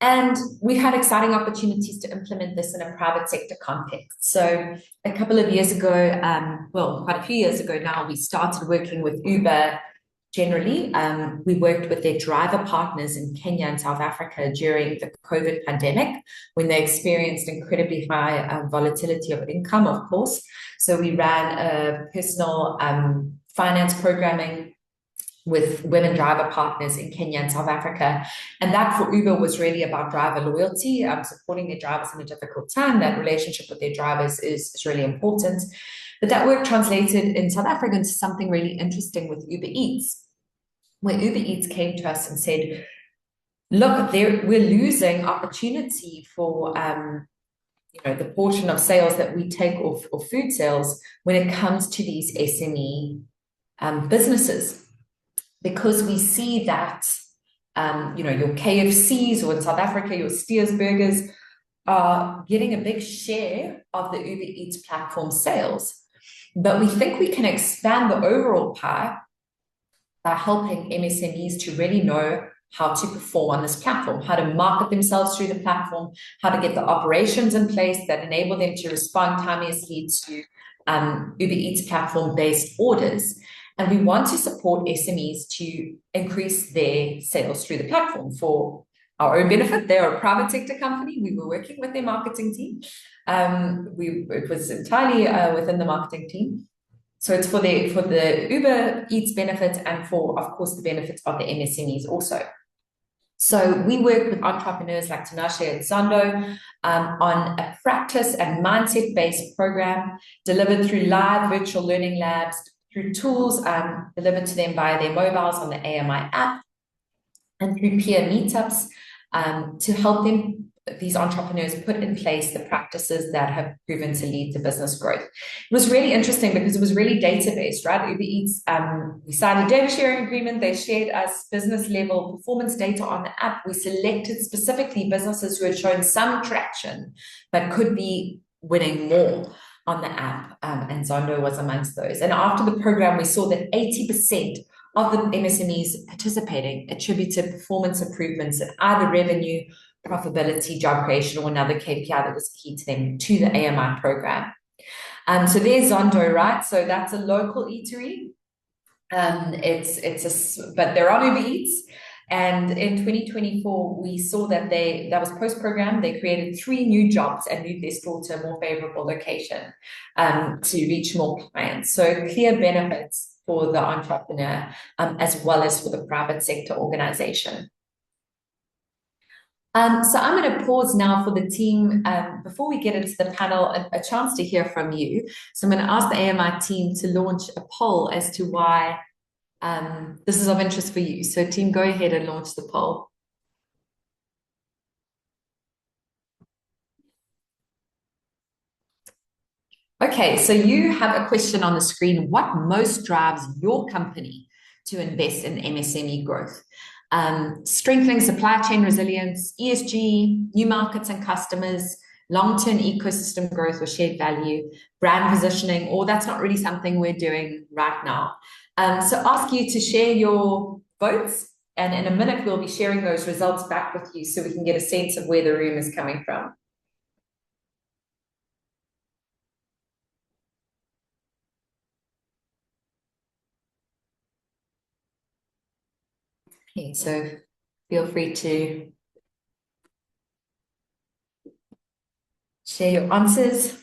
And we've had exciting opportunities to implement this in a private sector context. So a couple of years ago, well, quite a few years ago now, we started working with Uber generally. We worked with their driver partners in Kenya and South Africa during the COVID pandemic, when they experienced incredibly high volatility of income, of course. So we ran a personal finance programming with women driver partners in Kenya and South Africa. And that for Uber was really about driver loyalty, supporting their drivers in a difficult time. That relationship with their drivers is really important. But that work translated in South Africa into something really interesting with Uber Eats, where Uber Eats came to us and said, look, we're losing opportunity for the portion of sales that we take off food sales when it comes to these SME businesses. Because we see that, your KFCs, or in South Africa, your Steers burgers are getting a big share of the Uber Eats platform sales. But we think we can expand the overall pie by helping MSMEs to really know how to perform on this platform, how to market themselves through the platform, how to get the operations in place that enable them to respond timeously to Uber Eats platform-based orders. And we want to support SMEs to increase their sales through the platform for our own benefit. They're a private sector company. We were working with their marketing team. It was entirely within the marketing team. So it's for the Uber Eats benefit, and for, of course, the benefits of the MSMEs also. So we work with entrepreneurs like Tinashe and Zondo on a practice and mindset-based program delivered through live virtual learning labs, through tools delivered to them via their mobiles on the AMI app, and through peer meetups to help these entrepreneurs put in place the practices that have proven to lead to business growth. It was really interesting because it was really data-based, right? Uber Eats, we signed a data sharing agreement. They shared us business level performance data on the app. We selected specifically businesses who had shown some traction, but could be winning more on the app, and Zondo was amongst those. And after the program, we saw that 80% of the MSMEs participating attributed performance improvements in either revenue, profitability, job creation, or another KPI that was key to them to the AMI program. So there's Zondo, right? So that's a local eatery. But they're on Uber Eats. And in 2024, we saw that that was post-program. They created 3 new jobs and moved their store to a more favorable location to reach more clients. So clear benefits for the entrepreneur as well as for the private sector organization. So I'm going to pause now for the team before we get into the panel, a chance to hear from you. So I'm going to ask the AMI team to launch a poll as to why this is of interest for you. So team, go ahead and launch the poll. Okay, so you have a question on the screen. What most drives your company to invest in MSME growth? Strengthening supply chain resilience, ESG, new markets and customers, long-term ecosystem growth or shared value, brand positioning, or that's not really something we're doing right now. So ask you to share your votes, and in a minute we'll be sharing those results back with you so we can get a sense of where the room is coming from. Okay, so feel free to share your answers.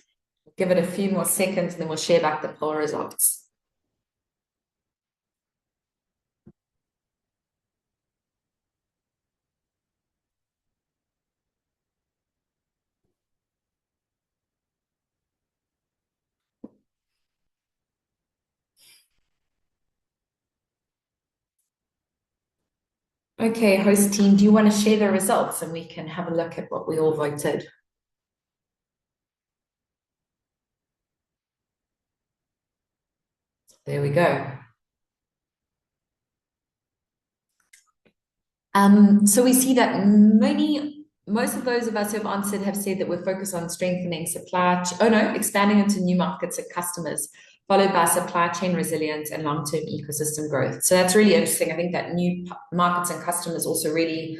Give it a few more seconds, and then we'll share back the poll results. Okay, host team, do you want to share the results and we can have a look at what we all voted? There we go. So we see that most of those of us who have answered have said that we're focused on strengthening expanding into new markets and customers, followed by supply chain resilience and long-term ecosystem growth. So that's really interesting. I think that new markets and customers also really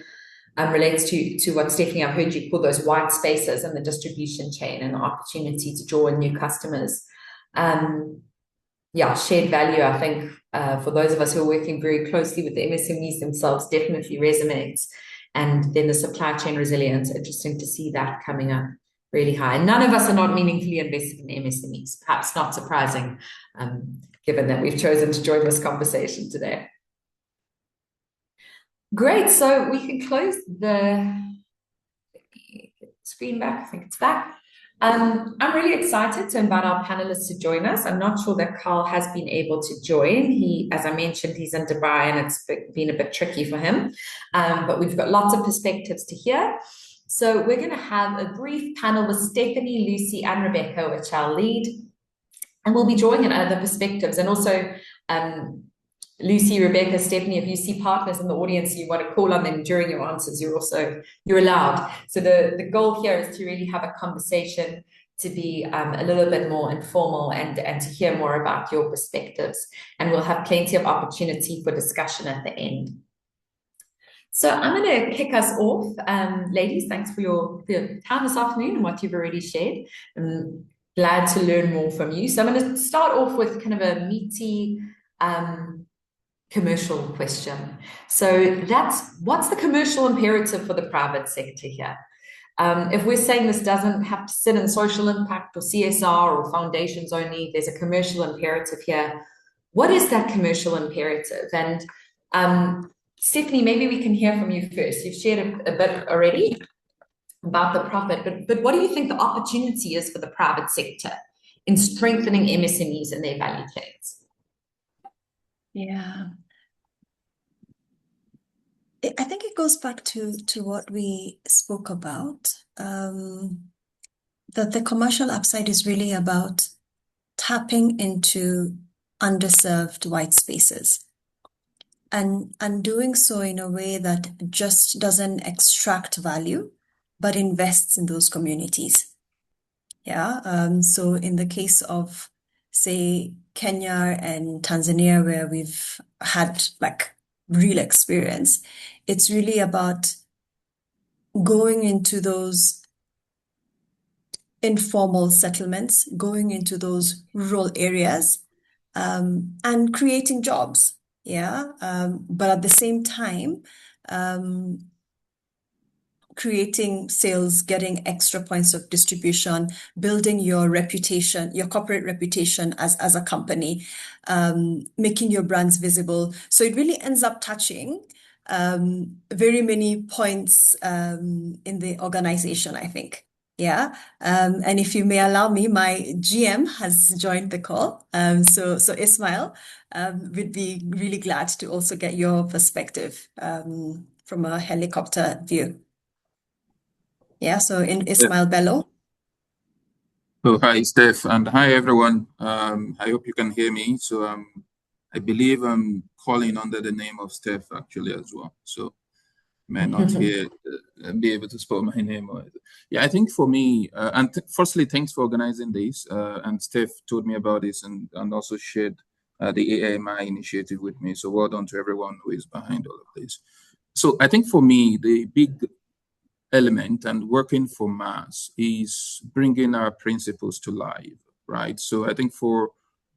relates to what, Stephanie, I've heard you call those white spaces in the distribution chain and the opportunity to draw in new customers. Yeah, shared value, I think, for those of us who are working very closely with the MSMEs themselves, definitely resonates. And then the supply chain resilience, interesting to see that coming up really high. And none of us are not meaningfully invested in MSMEs, perhaps not surprising, given that we've chosen to join this conversation today. Great, so we can close the screen back. I think it's back. I'm really excited to invite our panelists to join us. I'm not sure that Carl has been able to join. As I mentioned, he's in Dubai and it's been a bit tricky for him. But we've got lots of perspectives to hear. So we're going to have a brief panel with Stephanie, Lucy, and Rebecca, which I'll lead. And we'll be drawing in other perspectives. And also, Lucy, Rebecca, Stephanie, if you see partners in the audience, you want to call on them during your answers, you're allowed. So the goal here is to really have a conversation, to be a little bit more informal and to hear more about your perspectives. And we'll have plenty of opportunity for discussion at the end. So I'm going to kick us off. Ladies, thanks for your time this afternoon and what you've already shared. I'm glad to learn more from you. So I'm going to start off with kind of a meaty commercial question. So what's the commercial imperative for the private sector here? If we're saying this doesn't have to sit in social impact or CSR or foundations only, there's a commercial imperative here. What is that commercial imperative? And Stephanie, maybe we can hear from you first. You've shared a bit already about the profit, but what do you think the opportunity is for the private sector in strengthening MSMEs and their value chains? Yeah. I think it goes back to what we spoke about, that the commercial upside is really about tapping into underserved white spaces and doing so in a way that just doesn't extract value, but invests in those communities. Yeah. So in the case of, say, Kenya and Tanzania, where we've had like real experience, it's really about going into those informal settlements, going into those rural areas, and creating jobs. Yeah. But at the same time, creating sales, getting extra points of distribution, building your reputation, your corporate reputation as a company, making your brands visible. So it really ends up touching very many points in the organization, I think. Yeah. And if you may allow me, my GM has joined the call. So Ismail, we'd be really glad to also get your perspective from a helicopter view. Yeah, so in Ismail Bello. Oh, hi, Steph, and hi, everyone. I hope you can hear me. So I believe I'm calling under the name of Steph actually as well. So may not be able to spell my name. Yeah, I think for me, firstly, thanks for organizing this. And Steph told me about this and also shared the AIMI initiative with me. So well done to everyone who is behind all of this. So I think for me, the big element and working for Mars is bringing our principles to life, right? So I think for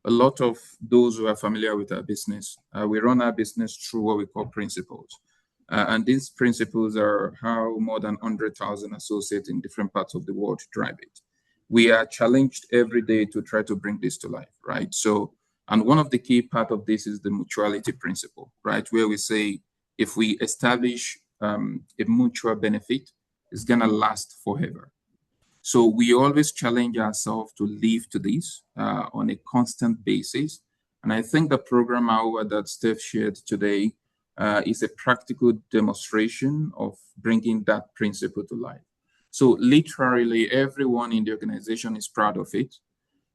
a lot of those who are familiar with our business, we run our business through what we call principles. And these principles are how more than 100,000 associates in different parts of the world drive it. we are challenged every day to try to bring this to life, right? So, and one of the key part of this is the mutuality principle, right? Where we say, if we establish a mutual benefit, it's gonna last forever. So we always challenge ourselves to live to this on a constant basis. And I think the program, however, that Steph shared today is a practical demonstration of bringing that principle to life. So literally everyone in the organization is proud of it.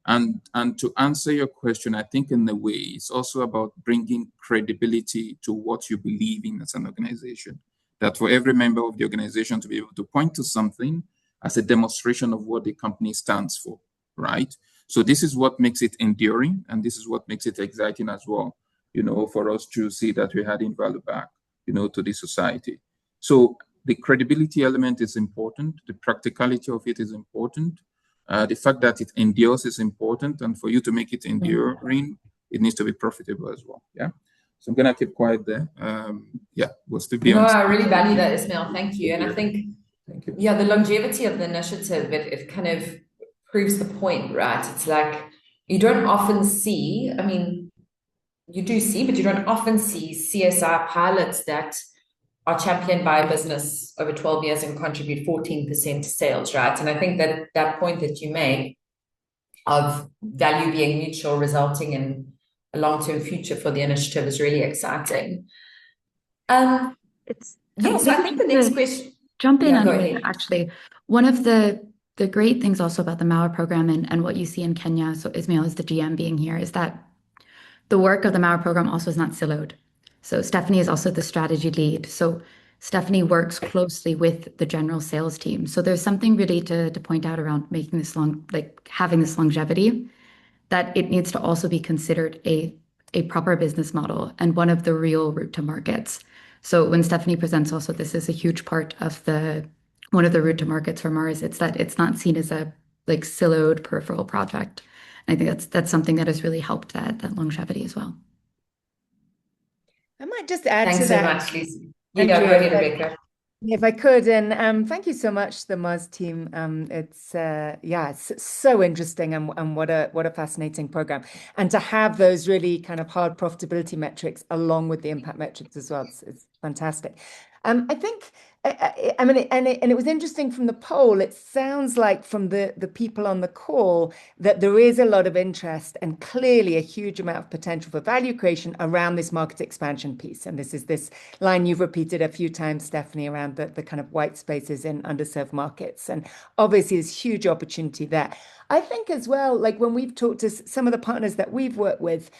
And to answer your question, I think in a way, it's also about bringing credibility to what you believe in as an organization. That for every member of the organization to be able to point to something as a demonstration of what the company stands for, right? So this is what makes it enduring, and this is what makes it exciting as well, for us to see that we're adding value back, to the society. So the credibility element is important. The practicality of it is important. The fact that it endures is important, and for you to make it enduring, it needs to be profitable as well. Yeah. So I'm gonna keep quiet there. We'll still be on. No, I really value that, Ismail. Thank you. And I think, thank you. Yeah, the longevity of the initiative, it kind of proves the point, right? It's like you don't often see, I mean, you do see, but you don't often see CSI pilots that are championed by a business over 12 years and contribute 14% to sales, right? And I think that point that you made of value being mutual, resulting in a long-term future for the initiative is really exciting. So I think the next question. Jump in go on ahead. actually. One of the great things also about the MAUA program and what you see in Kenya, so Ismail is the GM being here, is that the work of the MAUA program also is not siloed. So Stephanie is also the strategy lead. So Stephanie works closely with the general sales team. So there's something really to point out around making this having this longevity, that it needs to also be considered a proper business model and one of the real route to markets. So when Stephanie presents also, this is a huge part of one of the route to markets for Mars. It's that it's not seen as a siloed peripheral project. And I think that's something that has really helped that longevity as well. I might just add Thanks to so that. much, Lisa. Yeah, go ahead, Rebecca. If I could, and thank you so much, the Mars team. It's so interesting, and what a fascinating program, and to have those really kind of hard profitability metrics along with the impact metrics as well. It's fantastic. I think, I mean, and it was interesting from the poll. It sounds like from the people on the call that there is a lot of interest and clearly a huge amount of potential for value creation around this market expansion piece. And this is this line you've repeated a few times, Stephanie, around the kind of white spaces in underserved markets. And obviously there's huge opportunity there. I think as well, like when we've talked to some of the partners that we've worked with,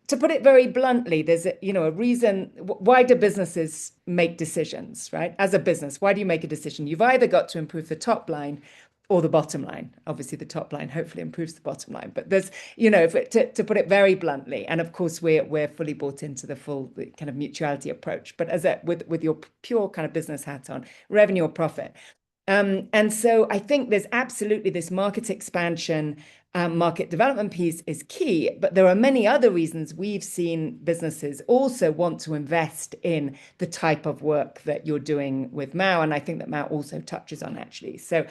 to put it very bluntly, there's a reason. Why do businesses make decisions, right? As a business, why do you make a decision? You've either got to improve the top line or the bottom line. Obviously, the top line hopefully improves the bottom line. But there's, to put it very bluntly, and of course we're fully bought into the full kind of mutuality approach. But with your pure kind of business hat on, revenue or profit. And so I think there's absolutely this market expansion, market development piece is key, but there are many other reasons we've seen businesses also want to invest in the type of work that you're doing with MAU, and I think that MAU also touches on actually. So,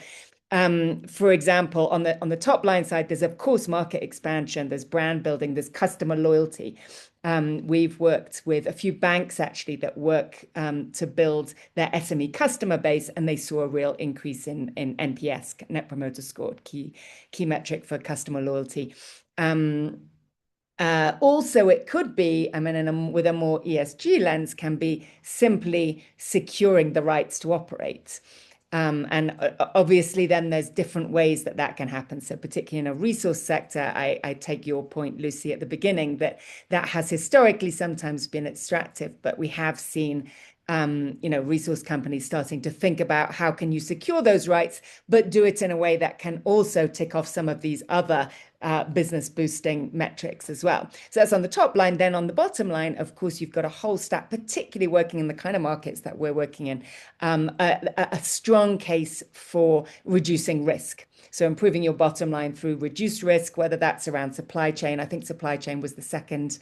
for example, on the top line side, there's of course market expansion, there's brand building, there's customer loyalty. We've worked with a few banks actually that work to build their SME customer base, and they saw a real increase in NPS, Net Promoter Score, key metric for customer loyalty. Also, it could be, I mean, with a more ESG lens, can be simply securing the rights to operate. And obviously, then there's different ways that can happen. So particularly in a resource sector, I take your point, Lucy, at the beginning, that has historically sometimes been extractive, but we have seen resource companies starting to think about how can you secure those rights, but do it in a way that can also tick off some of these other business boosting metrics as well. So that's on the top line. Then on the bottom line, of course, you've got a whole stack, particularly working in the kind of markets that we're working in, a strong case for reducing risk. So improving your bottom line through reduced risk, whether that's around supply chain. I think supply chain was the second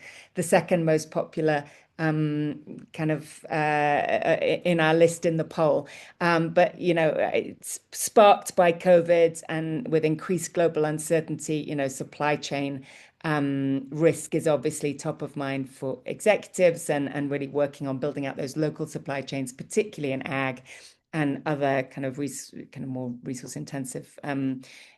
most popular kind of in our list in the poll. But, it's sparked by COVID and with increased global uncertainty, supply chain risk is obviously top of mind for executives and really working on building out those local supply chains, particularly in ag and other kind of more resource intensive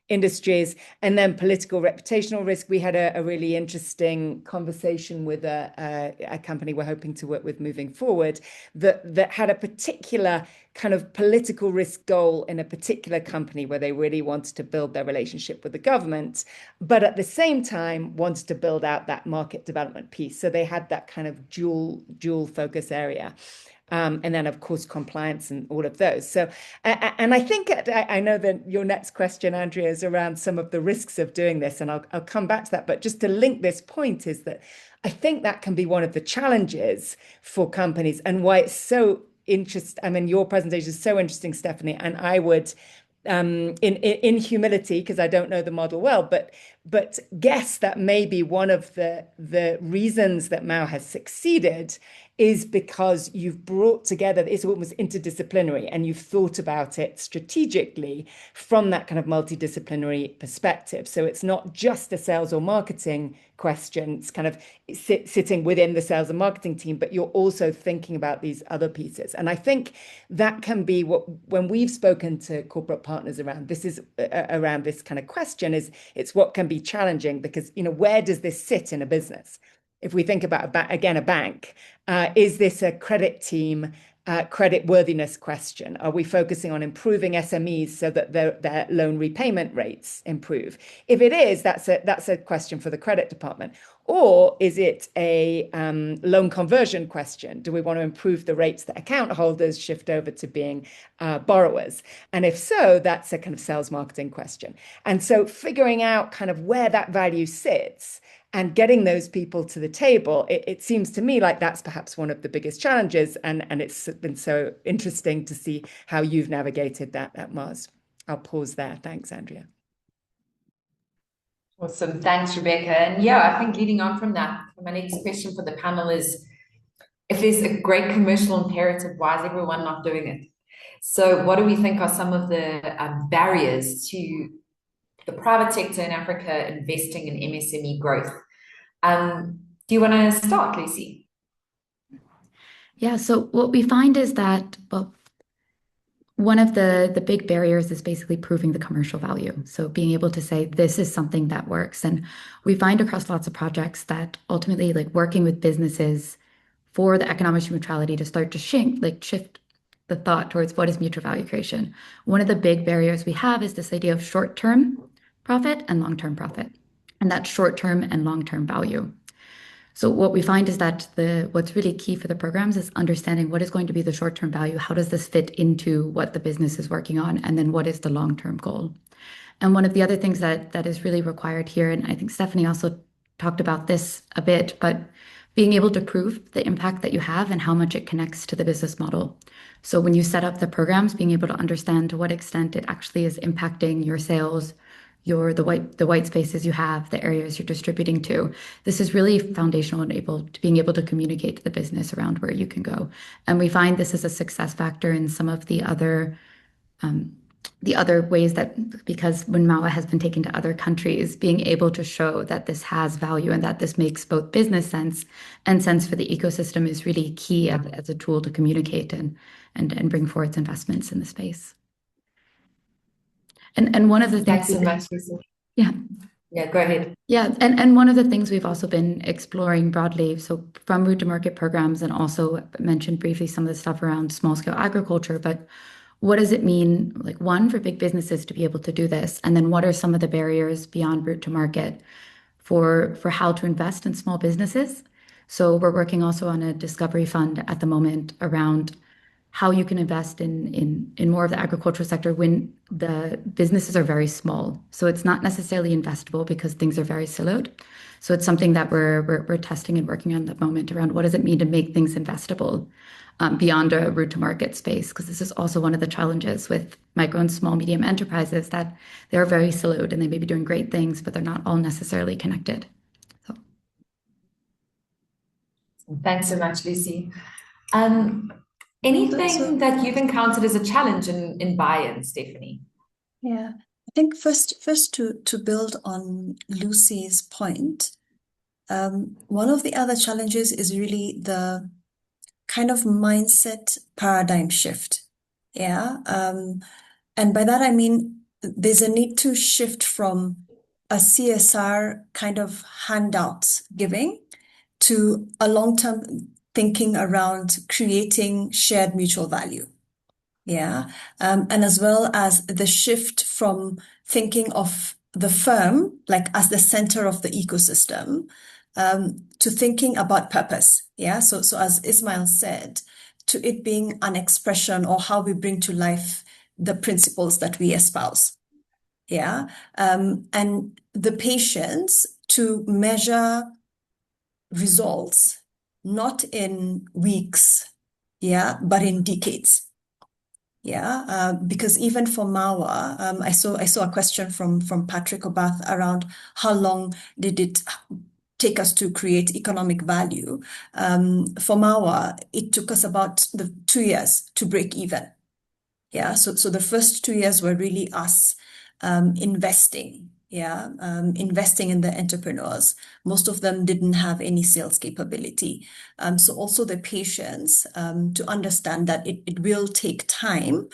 industries. And then political reputational risk. We had a really interesting conversation with a company we're hoping to work with moving forward that had a particular kind of political risk goal in a particular company where they really wanted to build their relationship with the government, but at the same time wanted to build out that market development piece. So they had that kind of dual focus area. And then, of course, compliance and all of those. So, and I think I know that your next question, Andrea, is around some of the risks of doing this, and I'll come back to that. But just to link this point is that I think that can be one of the challenges for companies and why it's so interesting. I mean, your presentation is so interesting, Stephanie, and I would, in humility, because I don't know the model well, but guess that maybe one of the reasons that Mao has succeeded is because you've brought together, it's almost interdisciplinary, and you've thought about it strategically from that kind of multidisciplinary perspective. So it's not just a sales or marketing question, it's kind of sitting within the sales and marketing team, but you're also thinking about these other pieces. And I think that can be what, when we've spoken to corporate partners around this kind of question, is it's what can be challenging, because, where does this sit in a business? If we think about, a bank, is this a credit team credit worthiness question? Are we focusing on improving SMEs so that their loan repayment rates improve? If it is, that's a question for the credit department. Or is it a loan conversion question? Do we want to improve the rates that account holders shift over to being borrowers? And if so, that's a kind of sales marketing question. And so figuring out kind of where that value sits and getting those people to the table, it seems to me like that's perhaps one of the biggest challenges. And it's been so interesting to see how you've navigated that at Mars. I'll pause there. Thanks, Andrea. Awesome. Thanks, Rebecca. And yeah, I think leading on from that, my next question for the panel is, if there's a great commercial imperative, why is everyone not doing it? So what do we think are some of the barriers to the private sector in Africa investing in MSME growth? Do you want to start, Lucy? Yeah, so what we find is that, well, one of the big barriers is basically proving the commercial value. So being able to say, this is something that works. And we find across lots of projects that ultimately, like, working with businesses for the economic neutrality to start to shift the thought towards what is mutual value creation. One of the big barriers we have is this idea of short-term profit and long-term profit, and that short-term and long-term value. So what we find is that what's really key for the programs is understanding what is going to be the short-term value, how does this fit into what the business is working on, and then what is the long-term goal. And one of the other things that is really required here, and I think Stephanie also talked about this a bit, but being able to prove the impact that you have and how much it connects to the business model. So when you set up the programs, being able to understand to what extent it actually is impacting your sales, the white spaces you have, the areas you're distributing to. This is really foundational and being able to communicate to the business around where you can go. And we find this is a success factor in some of the other ways that, because when Mawa has been taken to other countries, being able to show that this has value and that this makes both business sense and sense for the ecosystem is really key as a tool to communicate and bring forth investments in the space. And one of the things— Thanks so much, Lucy. Yeah. Yeah, go ahead. Yeah, and one of the things we've also been exploring broadly, so from route to market programs, and also mentioned briefly some of the stuff around small scale agriculture, but what does it mean, like, one, for big businesses to be able to do this? And then what are some of the barriers beyond route to market for how to invest in small businesses? So we're working also on a discovery fund at the moment around how you can invest in more of the agricultural sector when the businesses are very small. So it's not necessarily investable because things are very siloed. So it's something that we're testing and working on at the moment around what does it mean to make things investable beyond a route to market space, because this is also one of the challenges with micro and small medium enterprises, that they're very siloed and they may be doing great things, but they're not all necessarily connected. So. Thanks so much, Lucy. Anything that you've encountered as a challenge in buy-in, Stephanie? Yeah, I think first to build on Lucy's point, one of the other challenges is really the kind of mindset paradigm shift. Yeah. And by that I mean there's a need to shift from a CSR kind of handout giving to a long-term thinking around creating shared mutual value. Yeah. And as well as the shift from thinking of the firm like as the center of the ecosystem, to thinking about purpose. Yeah. So as Ismail said, to it being an expression or how we bring to life the principles that we espouse. Yeah. And the patience to measure results, not in weeks, yeah, but in decades. Yeah, because even for Mawa, I saw a question from Patrick Obath around how long did it take us to create economic value. For Mawa, it took us about 2 years to break even. Yeah, so the first 2 years were really us investing. Yeah, investing in the entrepreneurs. Most of them didn't have any sales capability. So also the patience to understand that it will take time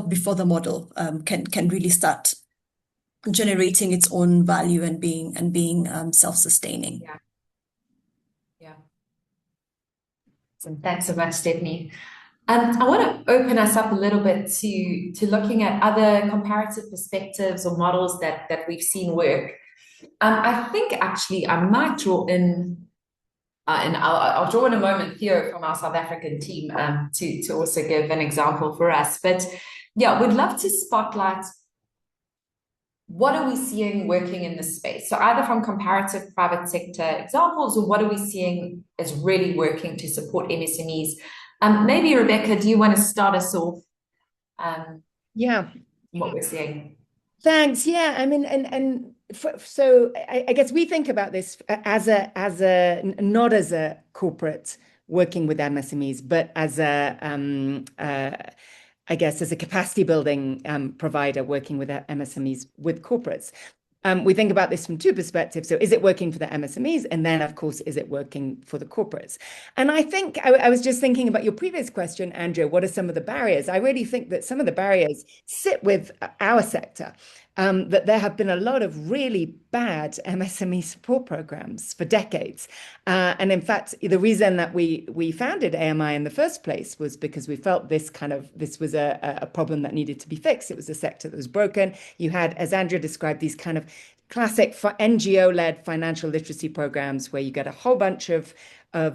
before the model can really start generating its own value and being self-sustaining. Yeah. So thanks so much, Stephanie. I want to open us up a little bit to looking at other comparative perspectives or models that we've seen work. I think actually I might draw in, and I'll draw in a moment Theo from our South African team to also give an example for us. But yeah, we'd love to spotlight what are we seeing working in this space? So either from comparative private sector examples, or what are we seeing is really working to support MSMEs? Maybe Rebecca, do you want to start us off? Yeah, what we're seeing. Thanks. Yeah, I mean, so I guess we think about this as a not as a corporate working with MSMEs, but as I guess as a capacity building provider working with MSMEs with corporates. We think about this from two perspectives. So is it working for the MSMEs? And then, of course, is it working for the corporates? And I think I was just thinking about your previous question, Andrea, what are some of the barriers? I really think that some of the barriers sit with our sector, that there have been a lot of really bad MSME support programs for decades. And in fact, the reason that we founded AMI in the first place was because we felt this was a problem that needed to be fixed. It was a sector that was broken. You had, as Andrea described, these kind of classic NGO-led financial literacy programs where you get a whole bunch of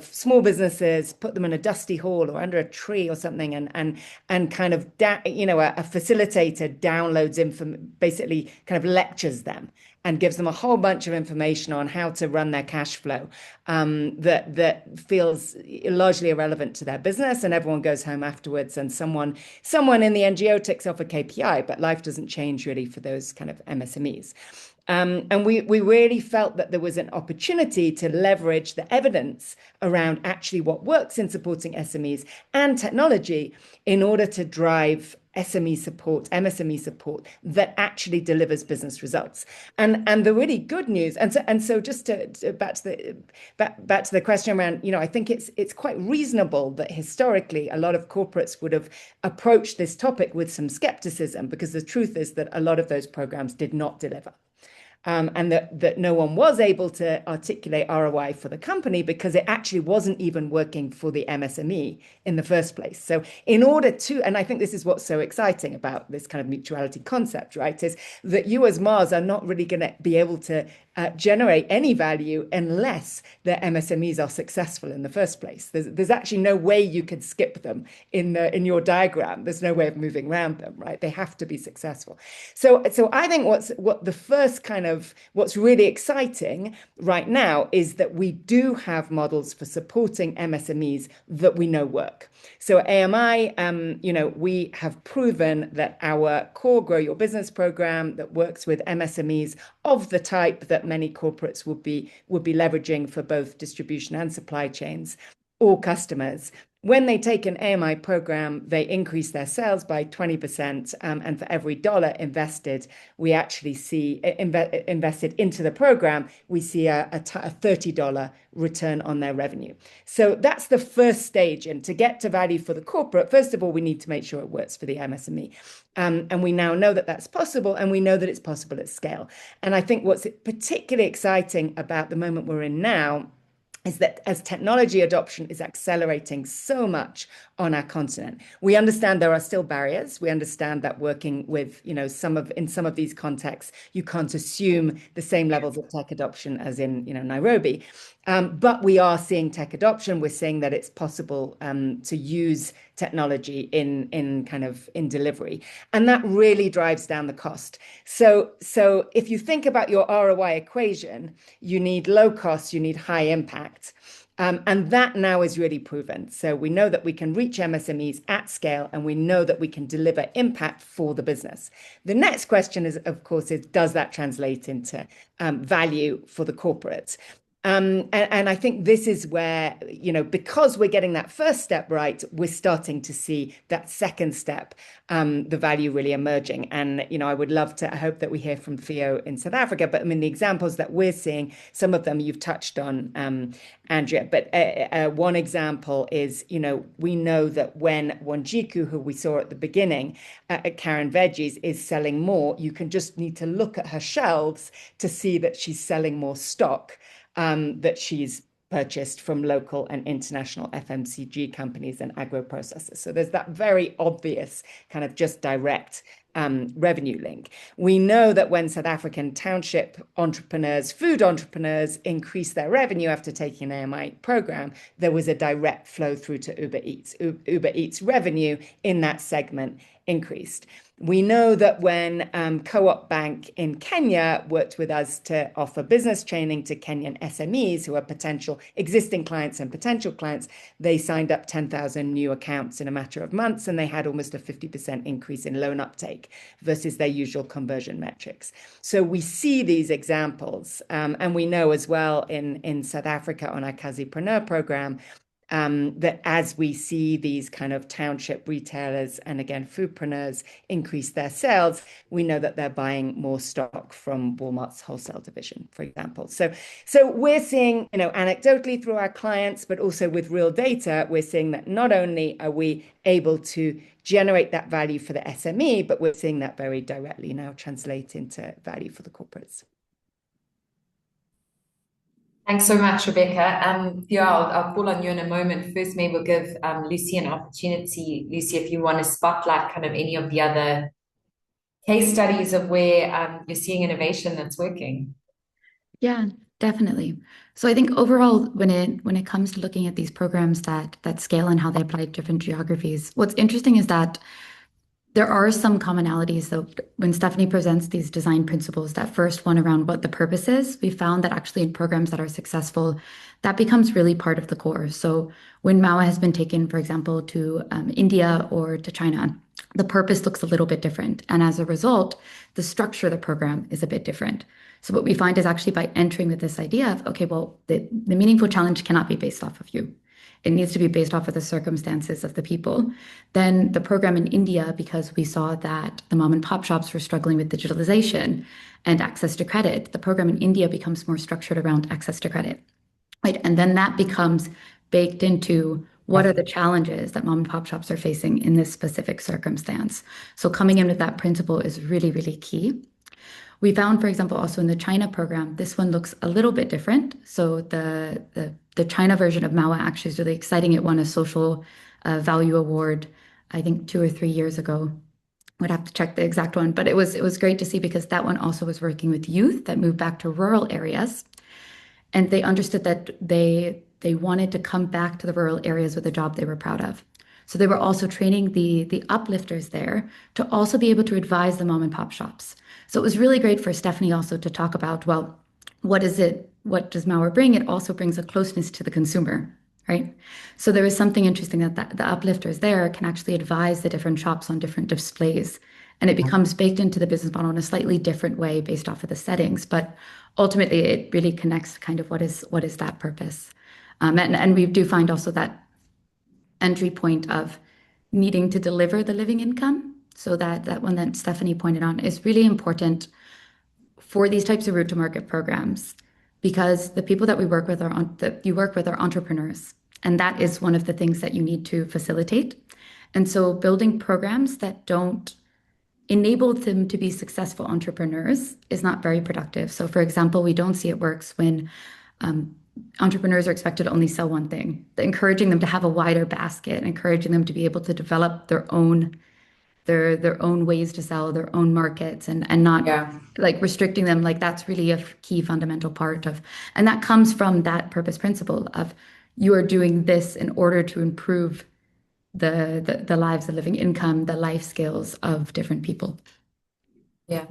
small businesses, put them in a dusty hall or under a tree or something, and kind of a facilitator downloads basically kind of lectures them and gives them a whole bunch of information on how to run their cash flow that feels largely irrelevant to their business, and everyone goes home afterwards and someone in the NGO ticks off a KPI, but life doesn't change really for those kind of MSMEs. And we really felt that there was an opportunity to leverage the evidence around actually what works in supporting SMEs and technology in order to drive SME support, MSME support that actually delivers business results. And the really good news, and so just to back to the question around, I think it's quite reasonable that historically a lot of corporates would have approached this topic with some skepticism, because the truth is that a lot of those programs did not deliver. And that no one was able to articulate ROI for the company because it actually wasn't even working for the MSME in the first place. So in order to, and I think this is what's so exciting about this kind of mutuality concept, right, is that you as Mars are not really going to be able to generate any value unless the MSMEs are successful in the first place. There's actually no way you could skip them in your diagram. There's no way of moving around them, right? They have to be successful. So I think what the first kind of what's really exciting right now is that we do have models for supporting MSMEs that we know work. So at AMI, we have proven that our core Grow Your Business program that works with MSMEs of the type that many corporates would be leveraging for both distribution and supply chains or customers. When they take an AMI program, they increase their sales by 20%, and for every dollar invested, we actually see invested into the program, we see a $30 return on their revenue. So that's the first stage. And to get to value for the corporate, first of all, we need to make sure it works for the MSME. And we now know that that's possible, and we know that it's possible at scale. And I think what's particularly exciting about the moment we're in now is that as technology adoption is accelerating so much on our continent, we understand there are still barriers. We understand that working with, in some of these contexts, you can't assume the same levels of tech adoption as in, Nairobi. But we are seeing tech adoption. We're seeing that it's possible to use technology in delivery, and that really drives down the cost. So if you think about your ROI equation, you need low cost, you need high impact. And that now is really proven. So we know that we can reach MSMEs at scale, and we know that we can deliver impact for the business. The next question is, of course, does that translate into value for the corporate? And I think this is where, because we're getting that first step right, we're starting to see that second step, the value really emerging. And, I would love to, I hope that we hear from Theo in South Africa, but I mean, the examples that we're seeing, some of them you've touched on, Andrea, but one example is, we know that when Wanjiku, who we saw at the beginning at Karen Veggies, is selling more, you can just need to look at her shelves to see that she's selling more stock that she's purchased from local and international FMCG companies and agro-processors. So there's that very obvious kind of just direct revenue link. We know that when South African township entrepreneurs, food entrepreneurs, increased their revenue after taking an AMI program, there was a direct flow through to Uber Eats. Uber Eats revenue in that segment increased. We know that when Co-op Bank in Kenya worked with us to offer business training to Kenyan SMEs who are potential existing clients and potential clients, they signed up 10,000 new accounts in a matter of months, and they had almost a 50% increase in loan uptake versus their usual conversion metrics. So we see these examples, and we know as well in South Africa on our Kazipreneur program, that as we see these kind of township retailers and again foodpreneurs increase their sales, we know that they're buying more stock from Walmart's wholesale division, for example. So we're seeing, anecdotally through our clients, but also with real data, we're seeing that not only are we able to generate that value for the SME, but we're seeing that very directly now translate into value for the corporates. Thanks so much, Rebecca. Theo, I'll call on you in a moment. First, maybe we'll give Lucy an opportunity. Lucy, if you want to spotlight kind of any of the other case studies of where you're seeing innovation that's working. Yeah, definitely. So I think overall, when it comes to looking at these programs that scale and how they apply to different geographies, what's interesting is that there are some commonalities. So when Stephanie presents these design principles, that first one around what the purpose is, we found that actually in programs that are successful, that becomes really part of the core. So when MAWA has been taken, for example, to India or to China, the purpose looks a little bit different. And as a result, the structure of the program is a bit different. So what we find is actually by entering with this idea of, okay, well, the meaningful challenge cannot be based off of you. It needs to be based off of the circumstances of the people. Then the program in India, because we saw that the mom and pop shops were struggling with digitalization and access to credit, the program in India becomes more structured around access to credit, right? And then that becomes baked into what are the challenges that mom and pop shops are facing in this specific circumstance. So coming in with that principle is really, really key. We found, for example, also in the China program, this one looks a little bit different. So the China version of MAWA actually is really exciting. It won a social value award, I think 2 or 3 years ago. Would have to check the exact one, but it was great to see because that one also was working with youth that moved back to rural areas, and they understood that they wanted to come back to the rural areas with a job they were proud of. So they were also training the uplifters there to also be able to advise the mom and pop shops. So it was really great for Stephanie also to talk about, well, what is it? What does malware bring? It also brings a closeness to the consumer, right? So there is something interesting that the uplifters there can actually advise the different shops on different displays. And it becomes baked into the business model in a slightly different way based off of the settings. But ultimately, it really connects to kind of what is that purpose. And we do find also that entry point of needing to deliver the living income. So that one that Stephanie pointed on is really important for these types of route to market programs, because the people that we work with are entrepreneurs. And that is one of the things that you need to facilitate. And so building programs that don't enable them to be successful entrepreneurs is not very productive. So for example, we don't see it works when entrepreneurs are expected to only sell one thing. Encouraging them to have a wider basket, encouraging them to be able to develop their own ways to sell, their own markets, and not like restricting them. Like that's really a key fundamental part of, and that comes from that purpose principle of you are doing this in order to improve the lives, the living income, the life skills of different people. Yeah.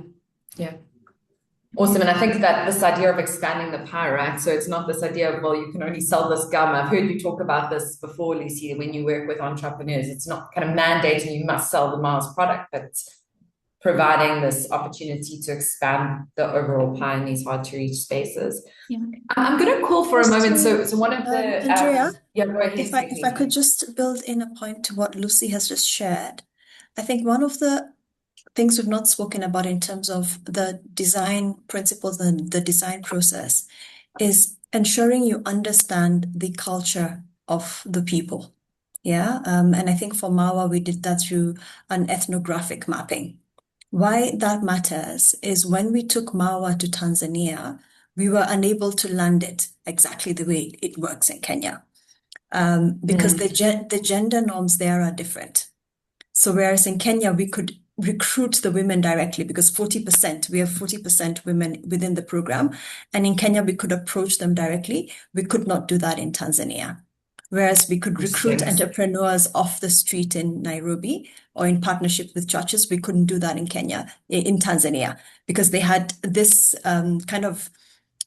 Awesome. And I think that this idea of expanding the pie, right? So it's not this idea of, well, you can only sell this gum. I've heard you talk about this before, Lucy, when you work with entrepreneurs. It's not kind of mandating you must sell the Mars product, but it's providing this opportunity to expand the overall pie in these hard to reach spaces. Yeah. I'm going to call for a moment. So one of the Andrea, go ahead, if I could just build in a point to what Lucy has just shared. I think one of the things we've not spoken about in terms of the design principles and the design process is ensuring you understand the culture of the people. Yeah. And I think for Mawa, we did that through an ethnographic mapping. Why that matters is when we took Mawa to Tanzania, we were unable to land it exactly the way it works in Kenya. Because the gender norms there are different. So whereas in Kenya, we could recruit the women directly because we have 40% women within the program. And in Kenya, we could approach them directly. We could not do that in Tanzania. Whereas we could recruit entrepreneurs off the street in Nairobi or in partnership with churches, we couldn't do that in Tanzania, because they had this kind of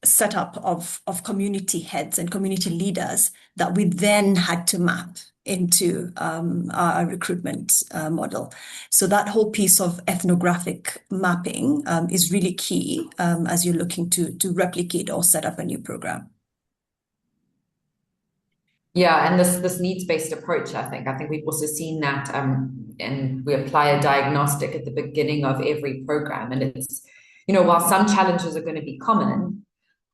setup of community heads and community leaders that we then had to map into our recruitment model. So that whole piece of ethnographic mapping is really key as you're looking to replicate or set up a new program. Yeah, and this needs-based approach, I think we've also seen that, and we apply a diagnostic at the beginning of every program. And it's, while some challenges are going to be common,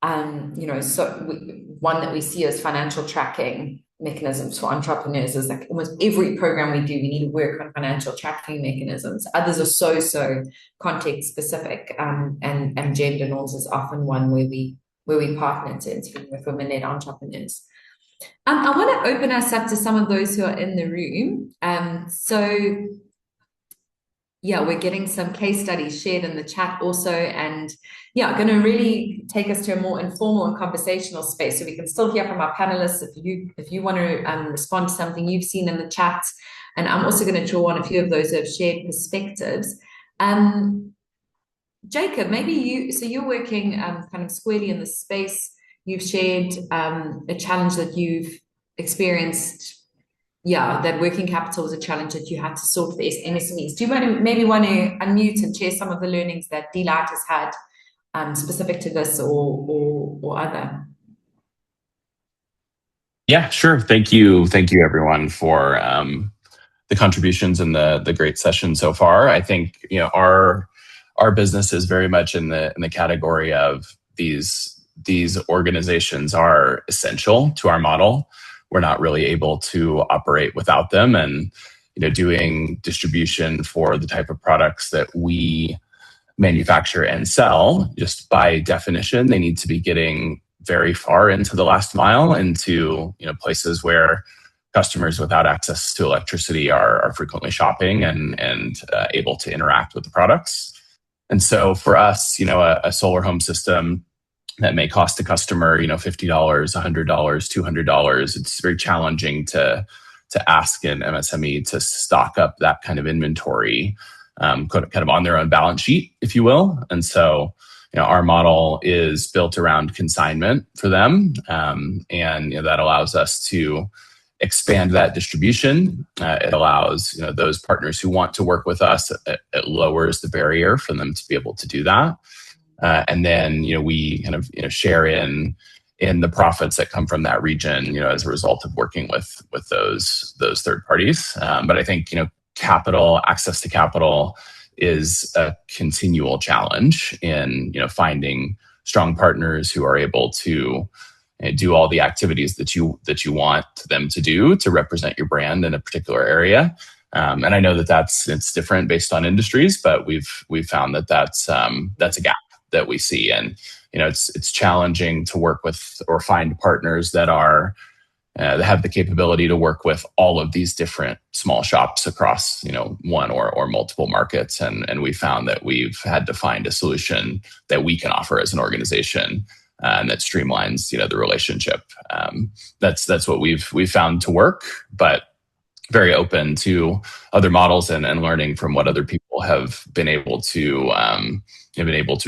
one that we see as financial tracking mechanisms for entrepreneurs is like almost every program we do, we need to work on financial tracking mechanisms. Others are so context specific, and gender norms is often one where we partner to intervene with women-led entrepreneurs. I want to open us up to some of those who are in the room. We're getting some case studies shared in the chat also, and going to really take us to a more informal and conversational space, so we can still hear from our panelists if you want to respond to something you've seen in the chat. And I'm also going to draw on a few of those who have shared perspectives. Jacob, maybe you're working kind of squarely in this space. You've shared a challenge that you've experienced. That working capital was a challenge that you had to solve for the MSMEs. Do you maybe want to unmute and share some of the learnings that D-Light has had specific to this or other? Yeah, sure. Thank you everyone for the contributions and the great session so far. I think our business is very much in the category of these organizations are essential to our model. We're not really able to operate without them, and doing distribution for the type of products that we manufacture and sell, just by definition, they need to be getting very far into the last mile, into places where customers without access to electricity are frequently shopping and able to interact with the products. And so for us, a solar home system that may cost a customer, $50, $100, $200. It's very challenging to ask an MSME to stock up that kind of inventory, kind of on their own balance sheet, if you will. And so, our model is built around consignment for them, and that allows us to expand that distribution. It allows those partners who want to work with us. It lowers the barrier for them to be able to do that, and then we kind of share in the profits that come from that region, as a result of working with those third parties. But I think access to capital is a continual challenge in finding strong partners who are able to do all the activities that you want them to do to represent your brand in a particular area. And I know that it's different based on industries, but we've found that that's a gap that we see, and it's challenging to work with or find partners that have the capability to work with all of these different small shops across one or multiple markets, and we found that we've had to find a solution that we can offer as an organization, and that streamlines the relationship. That's what we've found to work, but very open to other models and learning from what other people have been able to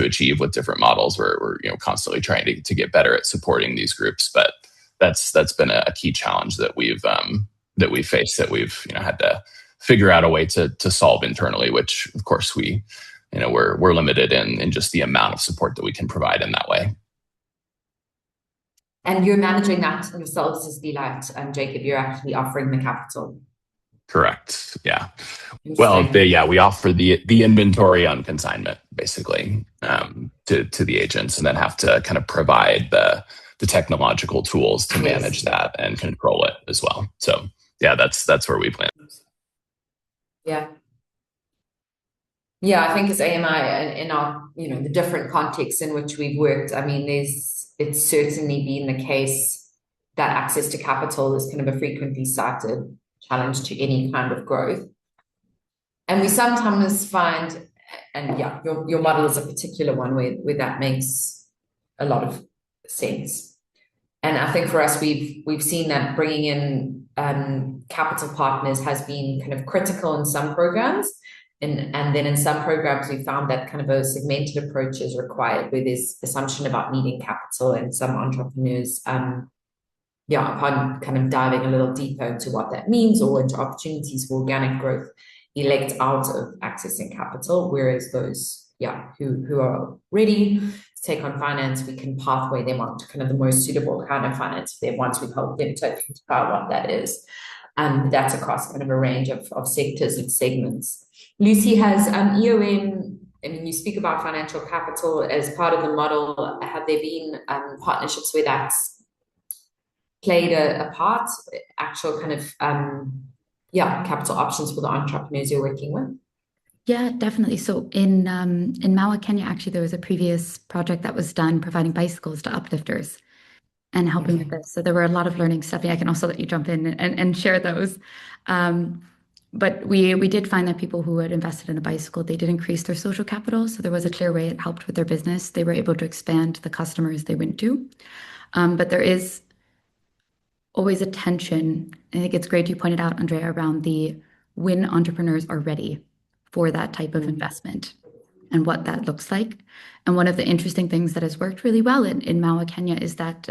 achieve with different models. We're constantly trying to get better at supporting these groups, but that's been a key challenge that we've faced, that we've had to figure out a way to solve internally, which of course we're limited in just the amount of support that we can provide in that way. And you're managing that yourselves as Delight, and Jacob, you're actually offering the capital. Correct. Yeah. Well, we offer the inventory on consignment, basically, to the agents, and then have to kind of provide the technological tools to manage that and control it as well. So yeah, that's where we plan. Yeah. Yeah, I think as AMI in our, the different contexts in which we've worked, I mean, it's certainly been the case that access to capital is kind of a frequently cited challenge to any kind of growth. And we sometimes find, and yeah, your model is a particular one where that makes a lot of sense. And I think for us, we've seen that bringing in capital partners has been kind of critical in some programs. And then in some programs, we found that kind of a segmented approach is required, where there's assumption about needing capital, and some entrepreneurs, upon kind of diving a little deeper into what that means or into opportunities for organic growth, elect out of accessing capital, whereas those, who are ready to take on finance, we can pathway them on to kind of the most suitable kind of finance for them once we've helped them to identify what that is. And that's across kind of a range of sectors and segments. Lucy, has EOM, I mean, you speak about financial capital as part of the model. Have there been partnerships where that's played a part, actual kind of, capital options for the entrepreneurs you're working with? Yeah, definitely. So in Mawa, Kenya, actually, there was a previous project that was done providing bicycles to uplifters and helping with this. So there were a lot of learning stuff. I can also let you jump in and share those. But we did find that people who had invested in a bicycle, they did increase their social capital. So there was a clear way it helped with their business. They were able to expand the customers they went to. But there is always a tension. I think it's great you pointed out, Andrea, around the when entrepreneurs are ready for that type of investment and what that looks like. And one of the interesting things that has worked really well in Mawa, Kenya, is that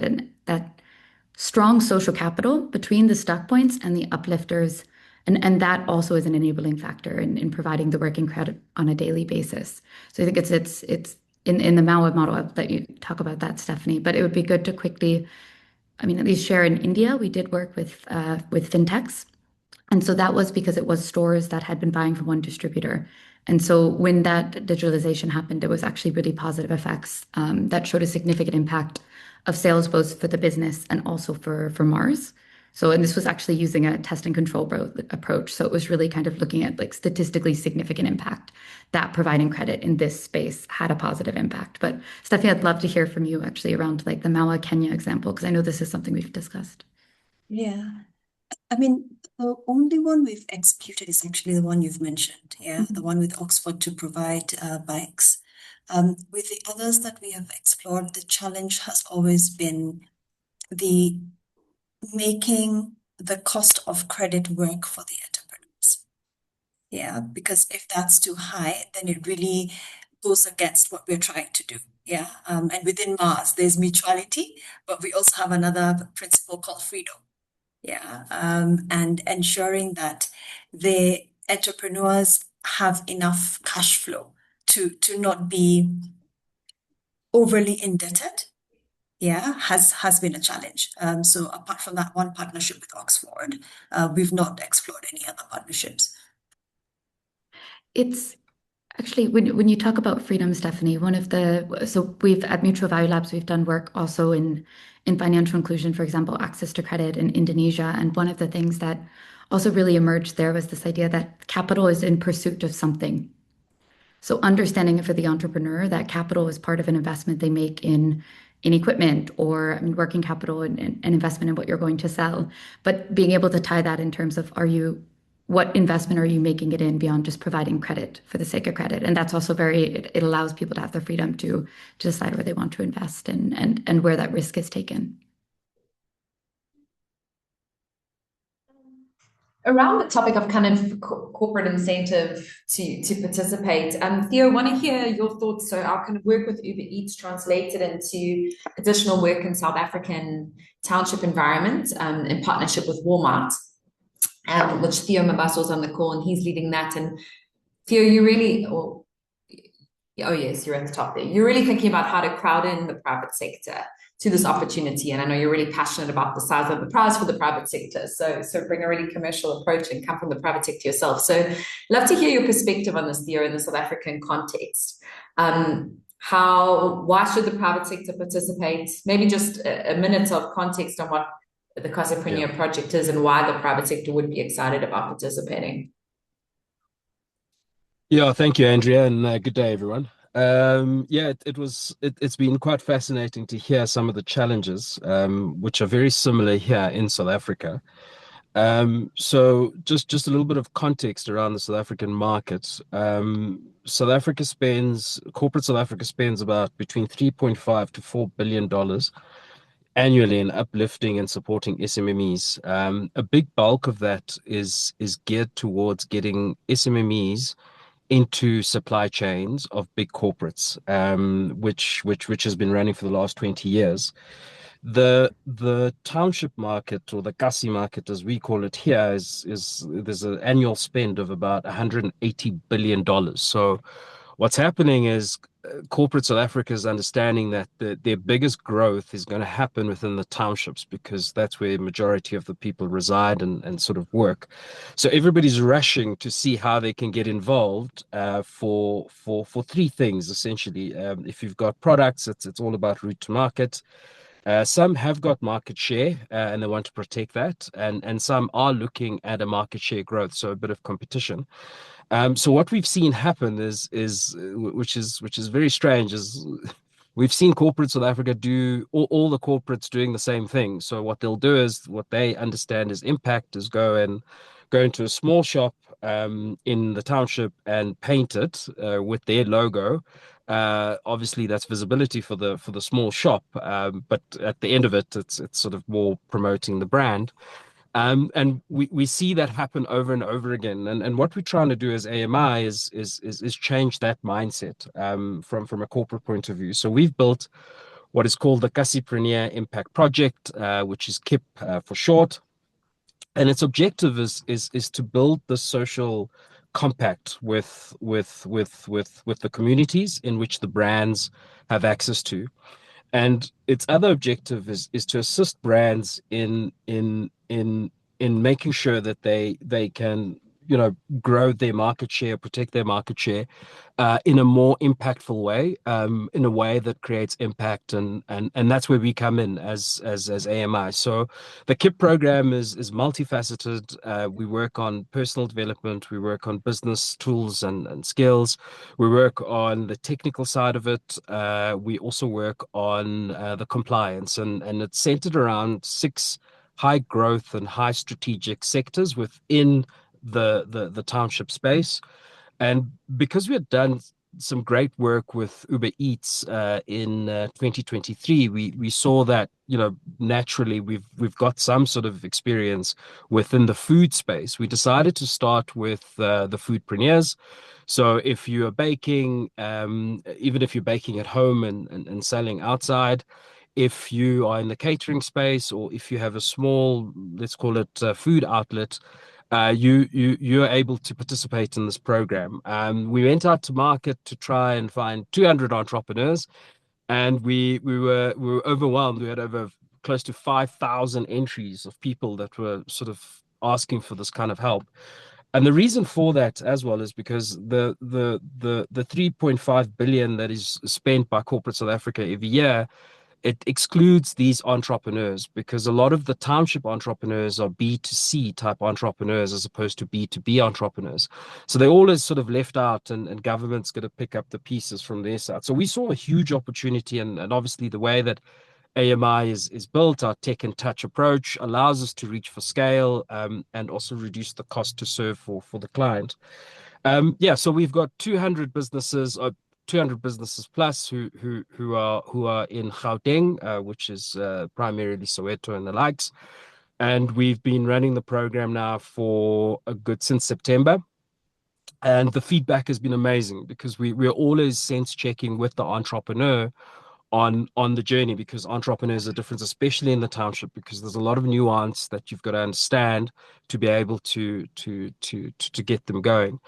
strong social capital between the stuck points and the uplifters. And that also is an enabling factor in providing the working credit on a daily basis. So I think it's in the Mawa model. I'll let you talk about that, Stephanie. But it would be good to quickly, at least share in India, we did work with fintechs. And so that was because it was stores that had been buying from one distributor. And so when that digitalization happened, it was actually really positive effects that showed a significant impact of sales, both for the business and also for Mars. So, and this was actually using a test and control approach. So it was really kind of looking at like statistically significant impact that providing credit in this space had a positive impact. But Stephanie, I'd love to hear from you actually around like the Mawa Kenya example, because I know this is something we've discussed. Yeah. The only one we've executed is actually the one you've mentioned, the one with Oxford to provide bikes. With the others that we have explored, the challenge has always been the making the cost of credit work for the entrepreneurs? Yeah, because if that's too high, then it really goes against what we're trying to do. Yeah, and within Mars, there's mutuality, but we also have another principle called freedom. Yeah, and ensuring that the entrepreneurs have enough cash flow to not be overly indebted. Yeah, has been a challenge. So apart from that one partnership with Oxford, we've not explored any other partnerships. It's actually when you talk about freedom, Stephanie, so we've at Mutual Value Labs, we've done work also in financial inclusion, for example, access to credit in Indonesia. And one of the things that also really emerged there was this idea that capital is in pursuit of something. So understanding for the entrepreneur that capital is part of an investment they make in equipment or working capital and investment in what you're going to sell, but being able to tie that in terms of what investment are you making it in beyond just providing credit for the sake of credit? And that's also it allows people to have the freedom to decide where they want to invest and where that risk is taken. Around the topic of kind of corporate incentive to participate, Theo, I want to hear your thoughts. So our kind of work with Uber Eats translated into additional work in South African township environment in partnership with Walmart, which Theo Mabaso is on the call and he's leading that. And Theo, oh yes, you're at the top there. You're really thinking about how to crowd in the private sector to this opportunity. And I know you're really passionate about the size of the prize for the private sector. So bring a really commercial approach and come from the private sector yourself. So love to hear your perspective on this, Theo, in the South African context. Why should the private sector participate? Maybe just a minute of context on what the Casapreneur project is and why the private sector would be excited about participating. Yeah, thank you, Andrea, and good day, everyone. It's been quite fascinating to hear some of the challenges, which are very similar here in South Africa. So just a little bit of context around the South African market. Corporate South Africa spends about between $3.5 to $4 billion annually in uplifting and supporting SMMEs. A big bulk of that is geared towards getting SMMEs into supply chains of big corporates, which has been running for the last 20 years. The township market, or the Kasi market as we call it here, is there's an annual spend of about $180 billion. So what's happening is corporate South Africa is understanding that their biggest growth is going to happen within the townships because that's where the majority of the people reside and sort of work. So everybody's rushing to see how they can get involved for three things, essentially. If you've got products, it's all about route to market. Some have got market share and they want to protect that. And some are looking at a market share growth, so a bit of competition. So what we've seen happen is which is very strange, is we've seen corporate South Africa do all the corporates doing the same thing. So what they'll do is, what they understand is impact is go into a small shop in the township and paint it with their logo. Obviously that's visibility for the small shop, but at the end of it, it's sort of more promoting the brand. And we see that happen over and over again. And what we're trying to do as AMI is change that mindset from a corporate point of view. So we've built what is called the Casapreneur Impact Project, which is KIP for short. And its objective is to build the social compact with the communities in which the brands have access to. And its other objective is to assist brands in making sure that they can, grow their market share, protect their market share in a more impactful way, in a way that creates impact, and that's where we come in as AMI. So the KIP program is multifaceted. We work on personal development, we work on business tools and skills, we work on the technical side of it. We also work on the compliance, and it's centered around 6 high growth and high strategic sectors within the township space. And because we had done some great work with Uber Eats in 2023, we saw that, you know, naturally we've got some sort of experience within the food space. We decided to start with the foodpreneurs. So if you are baking, even if you're baking at home and selling outside, if you are in the catering space, or if you have a small, let's call it food outlet, you're able to participate in this program. We went out to market to try and find 200 entrepreneurs, and we were overwhelmed. We had over close to 5,000 entries of people that were sort of asking for this kind of help. And the reason for that as well is because the 3.5 billion that is spent by corporate South Africa every year, it excludes these entrepreneurs, because a lot of the township entrepreneurs are B2C type entrepreneurs as opposed to B2B entrepreneurs. So they're always sort of left out, and government's going to pick up the pieces from their side. So we saw a huge opportunity, and obviously the way that AMI is built, our tech and touch approach allows us to reach for scale, and also reduce the cost to serve for the client. So we've got 200 businesses, 200 businesses plus who are in Gauteng, which is primarily Soweto and the likes. And we've been running the program now for since September. And the feedback has been amazing, because we're always sense checking with the entrepreneur on the journey, because entrepreneurs are different, especially in the township, because there's a lot of nuance that you've got to understand to be able to get them going.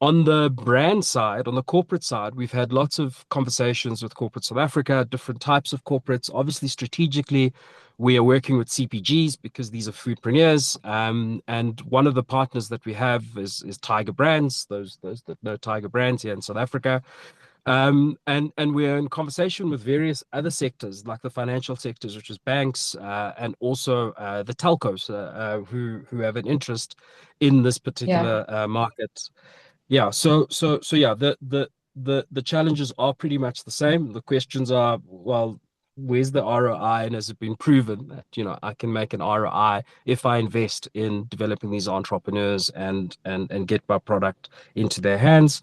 On the brand side, on the corporate side, we've had lots of conversations with corporate South Africa, different types of corporates. Obviously, strategically, we are working with CPGs because these are foodpreneurs. And one of the partners that we have is Tiger Brands, those that know Tiger Brands here in South Africa. And we're in conversation with various other sectors, like the financial sectors, which is banks, and also the telcos, who have an interest in this particular market. Yeah, so yeah, the challenges are pretty much the same. The questions are, well, where's the ROI, and has it been proven that, you know, I can make an ROI if I invest in developing these entrepreneurs and get my product into their hands.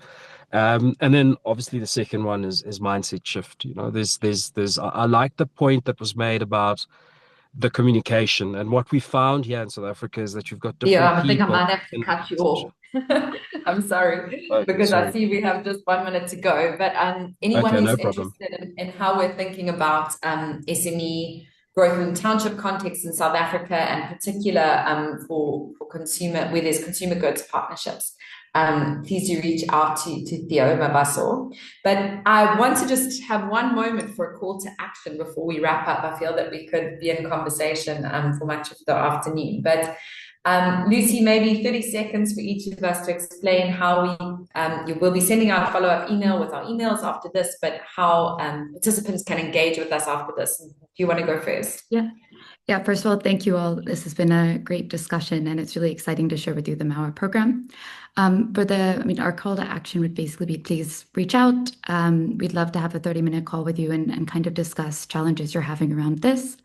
And then obviously the second one is mindset shift. You know, I like the point that was made about the communication, and what we found here in South Africa is that you've got different I think I people. might have to cut you off. I'm sorry, because I see we have just 1 minute to go. But anyone Okay, who's no problem. interested in how we're thinking about SME growth in township context in South Africa, and particular for consumer, where there's consumer goods partnerships, please do reach out to Theo Mabaso. But I want to just have one moment for a call to action before we wrap up. I feel that we could be in conversation for much of the afternoon. But Lucy, maybe 30 seconds for each of us to explain how you will be sending out a follow-up email with our emails after this, but how participants can engage with us after this. Do you want to go first? Yeah, first of all, thank you all. This has been a great discussion, and it's really exciting to share with you the MAUA program. Our call to action would basically be, please reach out. We'd love to have a 30-minute call with you and kind of discuss challenges you're having around this.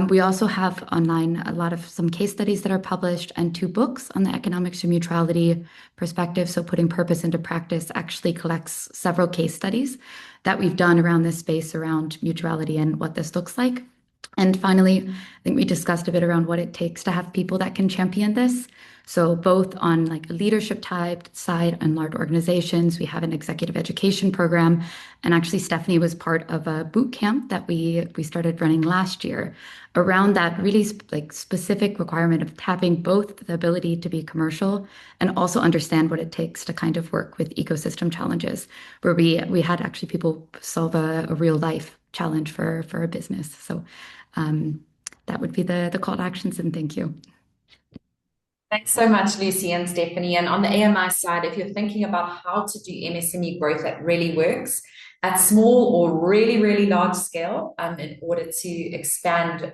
We also have online some case studies that are published, and 2 books on the economics of mutuality perspective. So putting purpose into practice actually collects several case studies that we've done around this space, around mutuality and what this looks like. And finally, I think we discussed a bit around what it takes to have people that can champion this. So both on like a leadership type side and large organizations, we have an executive education program. And actually, Stephanie was part of a boot camp that we started running last year around that really specific requirement of having both the ability to be commercial and also understand what it takes to kind of work with ecosystem challenges, where we had actually people solve a real life challenge for a business. So that would be the call to actions, and thank you. Thanks so much, Lucy and Stephanie. And on the AMI side, if you're thinking about how to do MSME growth that really works at small or really, really large scale, in order to expand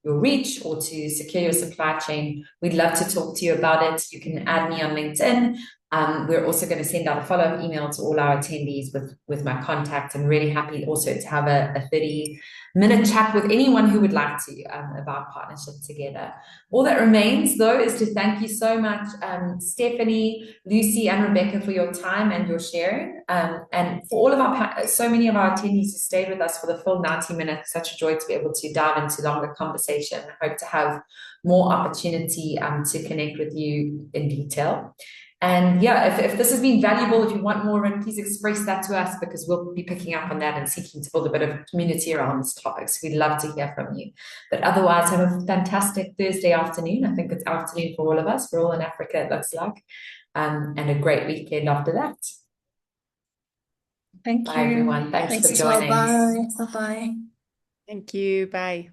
your reach or to secure your supply chain, we'd love to talk to you about it. You can add me on LinkedIn, We're also going to send out a follow-up email to all our attendees with my contact, and really happy also to have a 30-minute chat with anyone who would like to about partnership together. All that remains, though, is to thank you so much, Stephanie, Lucy, and Rebecca, for your time and your sharing, and for all of so many of our attendees who stayed with us for the full 90 minutes. Such a joy to be able to dive into longer conversation. I hope to have more opportunity to connect with you in detail. And yeah, if this has been valuable, if you want more of it, please express that to us, because we'll be picking up on that and seeking to build a bit of community around this topic. So we'd love to hear from you. But otherwise, have a fantastic Thursday afternoon. I think it's afternoon for all of us. We're all in Africa, it looks like. And a great weekend after that. Thank Bye, you. everyone. Thanks for as well. joining. Bye. Bye-bye. Thank you. Bye.